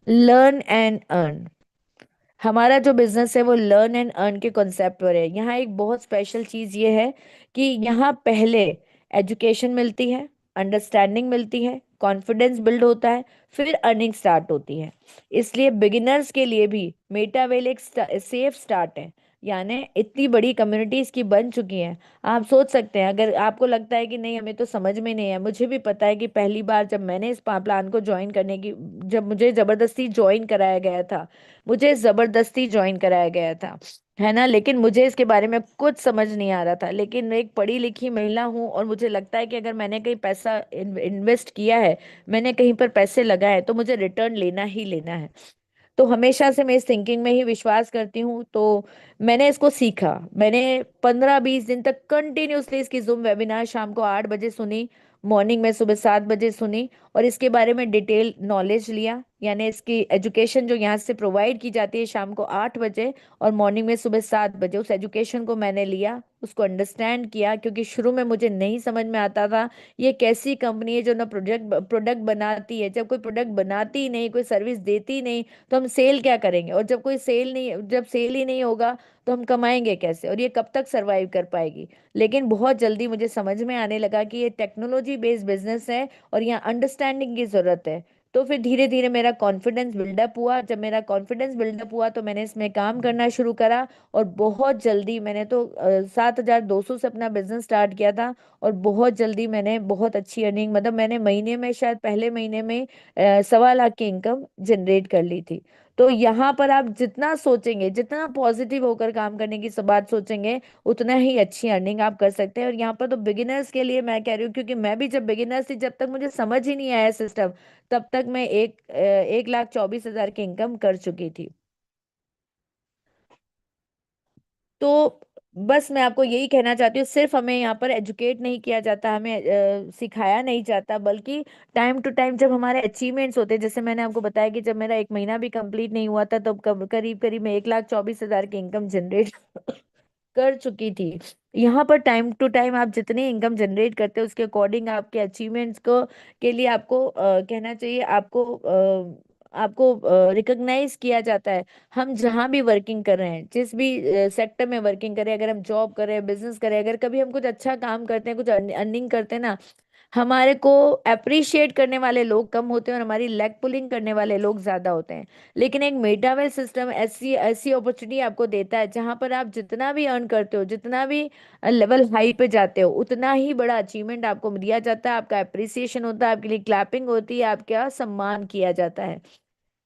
Learn and earn. हमारा जो बिजनेस है वो लर्न एंड अर्न के कॉन्सेप्ट पर है। यहाँ एक बहुत स्पेशल चीज ये है कि यहाँ पहले एजुकेशन मिलती है, अंडरस्टैंडिंग मिलती है, कॉन्फिडेंस बिल्ड होता है, फिर अर्निंग स्टार्ट होती है। इसलिए बिगिनर्स के लिए भी मेटावेल एक सेफ स्टार्ट है। यानी इतनी बड़ी कम्युनिटी इसकी बन चुकी है। आप सोच सकते हैं, अगर आपको लगता है कि नहीं हमें तो समझ में नहीं है, मुझे भी पता है कि पहली बार जब मैंने इस प्लान को ज्वाइन करने की, जब मुझे जबरदस्ती ज्वाइन कराया गया था, मुझे जबरदस्ती ज्वाइन कराया गया था, है ना। लेकिन मुझे इसके बारे में कुछ समझ नहीं आ रहा था। लेकिन मैं एक पढ़ी लिखी महिला हूँ और मुझे लगता है कि अगर मैंने कहीं पैसा इन्वेस्ट किया है, मैंने कहीं पर पैसे लगाए हैं, तो मुझे रिटर्न लेना ही लेना है। तो हमेशा से मैं इस थिंकिंग में ही विश्वास करती हूँ। तो मैंने इसको सीखा। मैंने 15-20 दिन तक कंटिन्यूसली इसकी जूम वेबिनार शाम को 8 बजे सुनी, मॉर्निंग में सुबह 7 बजे सुनी, और इसके बारे में डिटेल नॉलेज लिया। यानी इसकी एजुकेशन जो यहाँ से प्रोवाइड की जाती है शाम को 8 बजे और मॉर्निंग में सुबह 7 बजे, उस एजुकेशन को मैंने लिया, उसको अंडरस्टैंड किया, क्योंकि शुरू में मुझे नहीं समझ में आता था ये कैसी कंपनी है जो ना प्रोजेक्ट प्रोडक्ट बनाती है। जब कोई प्रोडक्ट बनाती ही नहीं, कोई सर्विस देती ही नहीं, तो हम सेल क्या करेंगे। और जब सेल ही नहीं होगा, तो हम कमाएंगे कैसे, और ये कब तक सरवाइव कर पाएगी। लेकिन बहुत जल्दी मुझे समझ में आने लगा कि ये टेक्नोलॉजी बेस्ड बिजनेस है और यहाँ अंडरस्टैंडिंग की जरूरत है। तो फिर धीरे धीरे मेरा कॉन्फिडेंस बिल्डअप हुआ। जब मेरा कॉन्फिडेंस बिल्डअप हुआ, तो मैंने इसमें काम करना शुरू करा, और बहुत जल्दी मैंने तो 7,200 से अपना बिजनेस स्टार्ट किया था। और बहुत जल्दी मैंने बहुत अच्छी अर्निंग, मतलब मैंने महीने में, शायद पहले महीने में 1.25 लाख की इनकम जनरेट कर ली थी। तो यहाँ पर आप जितना सोचेंगे, जितना पॉजिटिव होकर काम करने की सब बात सोचेंगे, उतना ही अच्छी अर्निंग आप कर सकते हैं। और यहाँ पर तो बिगिनर्स के लिए मैं कह रही हूँ, क्योंकि मैं भी जब बिगिनर्स थी, जब तक मुझे समझ ही नहीं आया सिस्टम, तब तक मैं 1,24,000 की इनकम कर चुकी थी। तो बस मैं आपको यही कहना चाहती हूँ, सिर्फ हमें यहाँ पर एजुकेट नहीं किया जाता, हमें सिखाया नहीं जाता, बल्कि टाइम टू टाइम जब हमारे अचीवमेंट्स होते हैं, जैसे मैंने आपको बताया कि जब मेरा 1 महीना भी कंप्लीट नहीं हुआ था, तब करीब करीब मैं 1,24,000 की इनकम जनरेट कर चुकी थी। यहाँ पर टाइम टू टाइम आप जितनी इनकम जनरेट करते हो, उसके अकॉर्डिंग आपके अचीवमेंट्स को के लिए आपको कहना चाहिए, आपको रिकॉग्नाइज किया जाता है। हम जहां भी वर्किंग कर रहे हैं, जिस भी सेक्टर में वर्किंग कर रहे हैं, अगर हम जॉब कर रहे हैं, बिजनेस कर रहे हैं, अगर कभी हम कुछ अच्छा काम करते हैं, कुछ अर्निंग करते हैं ना, हमारे को अप्रिशिएट करने वाले लोग कम होते हैं और हमारी लेग पुलिंग करने वाले लोग ज्यादा होते हैं। लेकिन एक मेटावेल सिस्टम ऐसी ऐसी अपॉर्चुनिटी आपको देता है, जहां पर आप जितना भी अर्न करते हो, जितना भी लेवल हाई पे जाते हो, उतना ही बड़ा अचीवमेंट आपको दिया जाता है, आपका अप्रिसिएशन होता है, आपके लिए क्लैपिंग होती है, आपका सम्मान किया जाता है।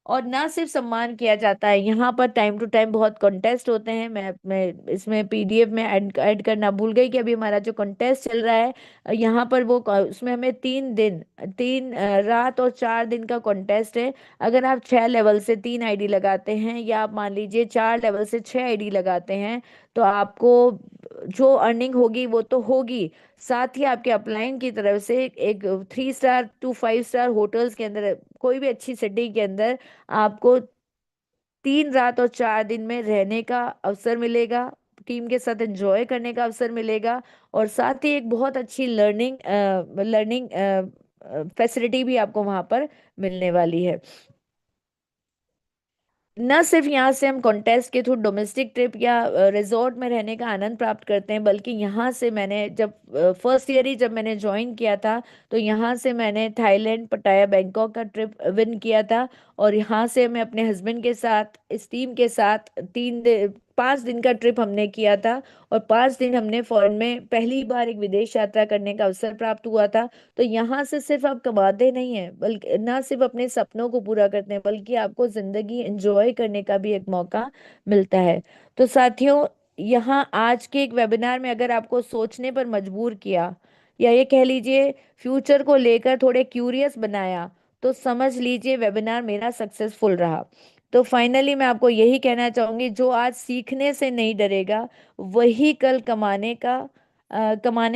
और ना सिर्फ सम्मान किया जाता है, यहाँ पर टाइम टू टाइम बहुत कॉन्टेस्ट होते हैं। मैं इसमें पीडीएफ में ऐड करना भूल गई कि अभी हमारा जो कॉन्टेस्ट चल रहा है, यहाँ पर उसमें हमें 3 दिन, 3 रात और 4 दिन का कॉन्टेस्ट है। अगर आप 6 लेवल से 3 आईडी लगाते हैं, या आप मान लीजिए 4 लेवल से 6 आईडी लगाते हैं, तो आपको जो अर्निंग होगी वो तो होगी, साथ ही आपके अपलाइन की तरफ से एक 3 स्टार टू 5 स्टार होटल्स के अंदर, कोई भी अच्छी सिटी के अंदर आपको 3 रात और 4 दिन में रहने का अवसर मिलेगा, टीम के साथ एंजॉय करने का अवसर मिलेगा, और साथ ही एक बहुत अच्छी लर्निंग लर्निंग फैसिलिटी भी आपको वहां पर मिलने वाली है। न सिर्फ यहाँ से हम कॉन्टेस्ट के थ्रू डोमेस्टिक ट्रिप या रिजॉर्ट में रहने का आनंद प्राप्त करते हैं, बल्कि यहाँ से मैंने जब फर्स्ट ईयर ही जब मैंने ज्वाइन किया था, तो यहाँ से मैंने थाईलैंड, पटाया, बैंकॉक का ट्रिप विन किया था। और यहाँ से मैं अपने हस्बैंड के साथ, इस टीम के साथ 5 दिन का ट्रिप हमने किया था। और 5 दिन हमने फॉरेन में पहली बार एक विदेश यात्रा करने का अवसर प्राप्त हुआ था। तो यहाँ से सिर्फ आप कमाते नहीं हैं, बल्कि ना सिर्फ अपने सपनों को पूरा करते हैं, बल्कि आपको जिंदगी एंजॉय करने का भी एक मौका मिलता है। तो साथियों, यहाँ आज के एक वेबिनार में अगर आपको सोचने पर मजबूर किया, या ये कह लीजिए फ्यूचर को लेकर थोड़े क्यूरियस बनाया, तो समझ लीजिए वेबिनार मेरा सक्सेसफुल रहा। तो फाइनली मैं आपको यही कहना चाहूंगी, जो आज सीखने से नहीं डरेगा, वही कल कमाने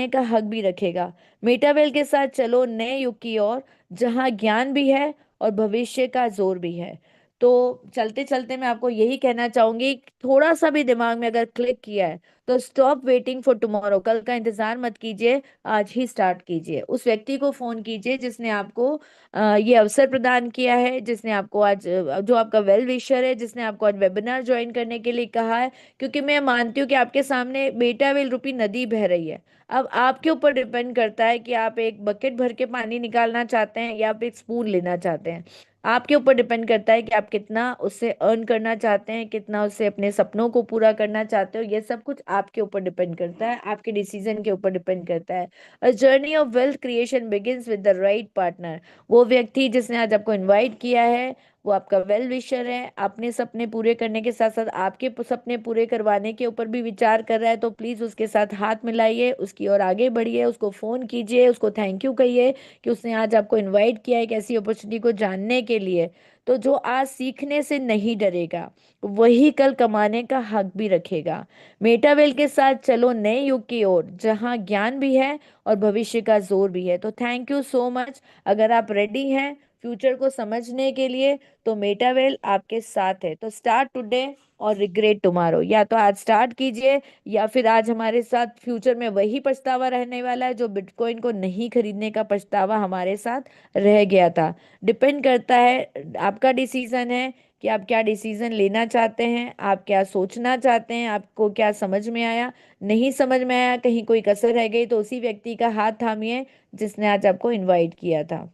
का हक भी रखेगा। मेटावेल के साथ चलो नए युग की ओर, जहां ज्ञान भी है और भविष्य का जोर भी है। तो चलते चलते मैं आपको यही कहना चाहूंगी, थोड़ा सा भी दिमाग में अगर क्लिक किया है, तो स्टॉप वेटिंग फॉर टुमारो, कल का इंतजार मत कीजिए, आज ही स्टार्ट कीजिए। उस व्यक्ति को फोन कीजिए जिसने आपको ये अवसर प्रदान किया है, जिसने आपको आज जो आपका वेल विशर है, जिसने आपको आज वेबिनार ज्वाइन करने के लिए कहा है। क्योंकि मैं मानती हूँ कि आपके सामने बेटावेल रूपी नदी बह रही है। अब आपके ऊपर डिपेंड करता है कि आप एक बकेट भर के पानी निकालना चाहते हैं, या आप एक स्पून लेना चाहते हैं। आपके ऊपर डिपेंड करता है कि आप कितना उससे अर्न करना चाहते हैं, कितना उससे अपने सपनों को पूरा करना चाहते हो। ये सब कुछ आपके ऊपर डिपेंड करता है, आपके डिसीजन के ऊपर डिपेंड करता है। A journey of wealth creation begins with the right partner. वो व्यक्ति जिसने आज आपको इनवाइट किया है, वो आपका वेल विशर है, अपने सपने पूरे करने के साथ साथ आपके सपने पूरे करवाने के ऊपर भी विचार कर रहा है। तो प्लीज उसके साथ हाथ मिलाइए, उसकी ओर आगे बढ़िए, उसको फोन कीजिए, उसको थैंक यू कहिए कि उसने आज आपको इनवाइट किया है एक ऐसी अपॉर्चुनिटी को जानने के लिए। तो जो आज सीखने से नहीं डरेगा, वही कल कमाने का हक भी रखेगा। मेटावेल के साथ चलो नए युग की ओर, जहां ज्ञान भी है और भविष्य का जोर भी है। तो थैंक यू सो मच। अगर आप रेडी हैं फ्यूचर को समझने के लिए, तो मेटावेल आपके साथ है। तो स्टार्ट टुडे और रिग्रेट टुमारो, या तो आज स्टार्ट कीजिए, या फिर आज हमारे साथ फ्यूचर में वही पछतावा रहने वाला है जो बिटकॉइन को नहीं खरीदने का पछतावा हमारे साथ रह गया था। डिपेंड करता है, आपका डिसीजन है कि आप क्या डिसीजन लेना चाहते हैं, आप क्या सोचना चाहते हैं, आपको क्या समझ में आया, नहीं समझ में आया, कहीं कोई कसर रह गई, तो उसी व्यक्ति का हाथ थामिए जिसने आज आपको इनवाइट किया था।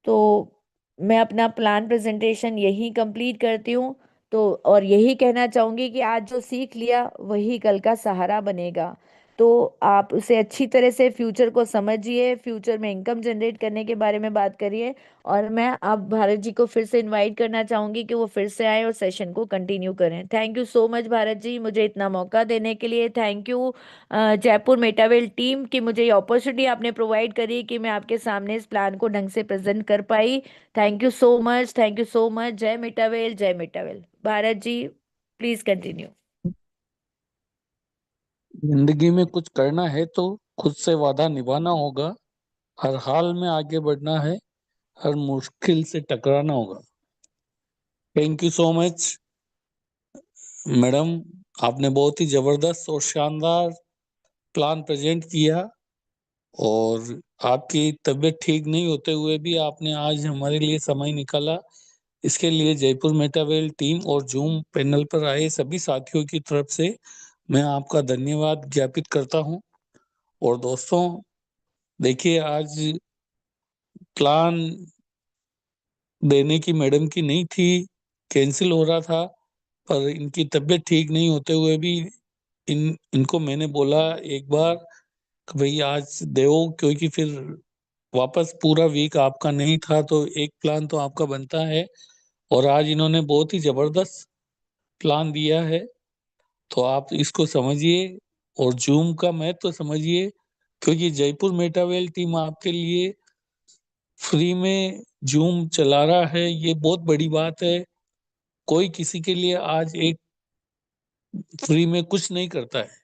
तो मैं अपना प्लान प्रेजेंटेशन यही कंप्लीट करती हूँ। तो और यही कहना चाहूंगी कि आज जो सीख लिया, वही कल का सहारा बनेगा। तो आप उसे अच्छी तरह से फ्यूचर को समझिए, फ्यूचर में इनकम जनरेट करने के बारे में बात करिए। और मैं आप भारत जी को फिर से इनवाइट करना चाहूंगी कि वो फिर से आए और सेशन को कंटिन्यू करें। Thank you so much Bharat ji, मुझे इतना मौका देने के लिए। Thank you Jaipur Metawell team की, मुझे ये अपॉर्चुनिटी आपने प्रोवाइड करी कि मैं आपके सामने इस प्लान को ढंग से प्रेजेंट कर पाई। Thank you so much, thank you so much. जय मेटावेल, जय Metawell. Bharat ji please continue. जिंदगी में कुछ करना है तो खुद से वादा निभाना होगा। हर हाल में आगे बढ़ना है, हर मुश्किल से टकराना होगा। Thank you so much madam. आपने बहुत ही जबरदस्त और शानदार प्लान प्रेजेंट किया। और आपकी तबीयत ठीक नहीं होते हुए भी आपने आज हमारे लिए समय निकाला। इसके लिए जयपुर मेटावेल टीम और जूम पैनल पर आए सभी साथियों की तरफ से मैं आपका धन्यवाद ज्ञापित करता हूं। और दोस्तों, देखिए, आज प्लान देने की मैडम की नहीं थी, कैंसिल हो रहा था। पर इनकी तबीयत ठीक नहीं होते हुए भी इनको मैंने बोला एक बार कि भाई आज देओ, क्योंकि फिर वापस पूरा वीक आपका नहीं था तो एक प्लान तो आपका बनता है। और आज इन्होंने बहुत ही जबरदस्त प्लान दिया है, तो आप इसको समझिए और जूम का महत्व तो समझिए। क्योंकि जयपुर मेटावेल टीम आपके लिए फ्री में जूम चला रहा है, ये बहुत बड़ी बात है। कोई किसी के लिए आज एक फ्री में कुछ नहीं करता है।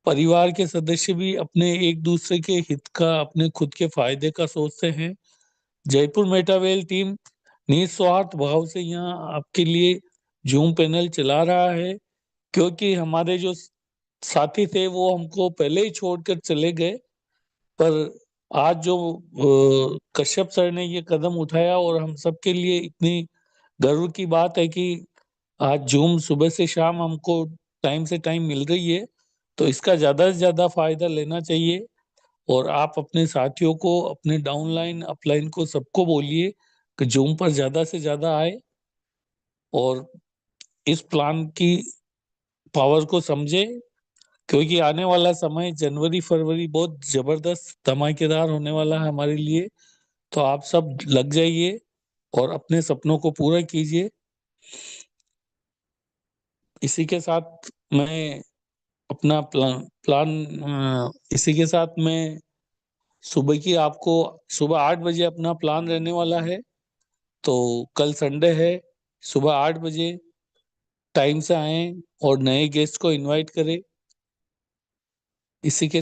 परिवार के सदस्य भी अपने एक दूसरे के हित का, अपने खुद के फायदे का सोचते हैं। जयपुर मेटावेल टीम निस्वार्थ भाव से यहाँ आपके लिए जूम पैनल चला रहा है। क्योंकि हमारे जो साथी थे वो हमको पहले ही छोड़कर चले गए। पर आज जो कश्यप सर ने ये कदम उठाया और हम सबके लिए इतनी गर्व की बात है कि आज जूम सुबह से शाम हमको टाइम से टाइम मिल रही है, तो इसका ज्यादा से ज्यादा फायदा लेना चाहिए। और आप अपने साथियों को, अपने डाउनलाइन अपलाइन को सबको बोलिए कि जूम पर ज्यादा से ज्यादा आए और इस प्लान की पावर को समझे। क्योंकि आने वाला समय जनवरी फरवरी बहुत जबरदस्त धमाकेदार होने वाला है हमारे लिए। तो आप सब लग जाइए और अपने सपनों को पूरा कीजिए। इसी के साथ मैं अपना इसी के साथ मैं सुबह की आपको सुबह 8 बजे अपना प्लान रहने वाला है। तो कल संडे है, सुबह 8 बजे टाइम से आए और नए गेस्ट को इनवाइट करें। इसी के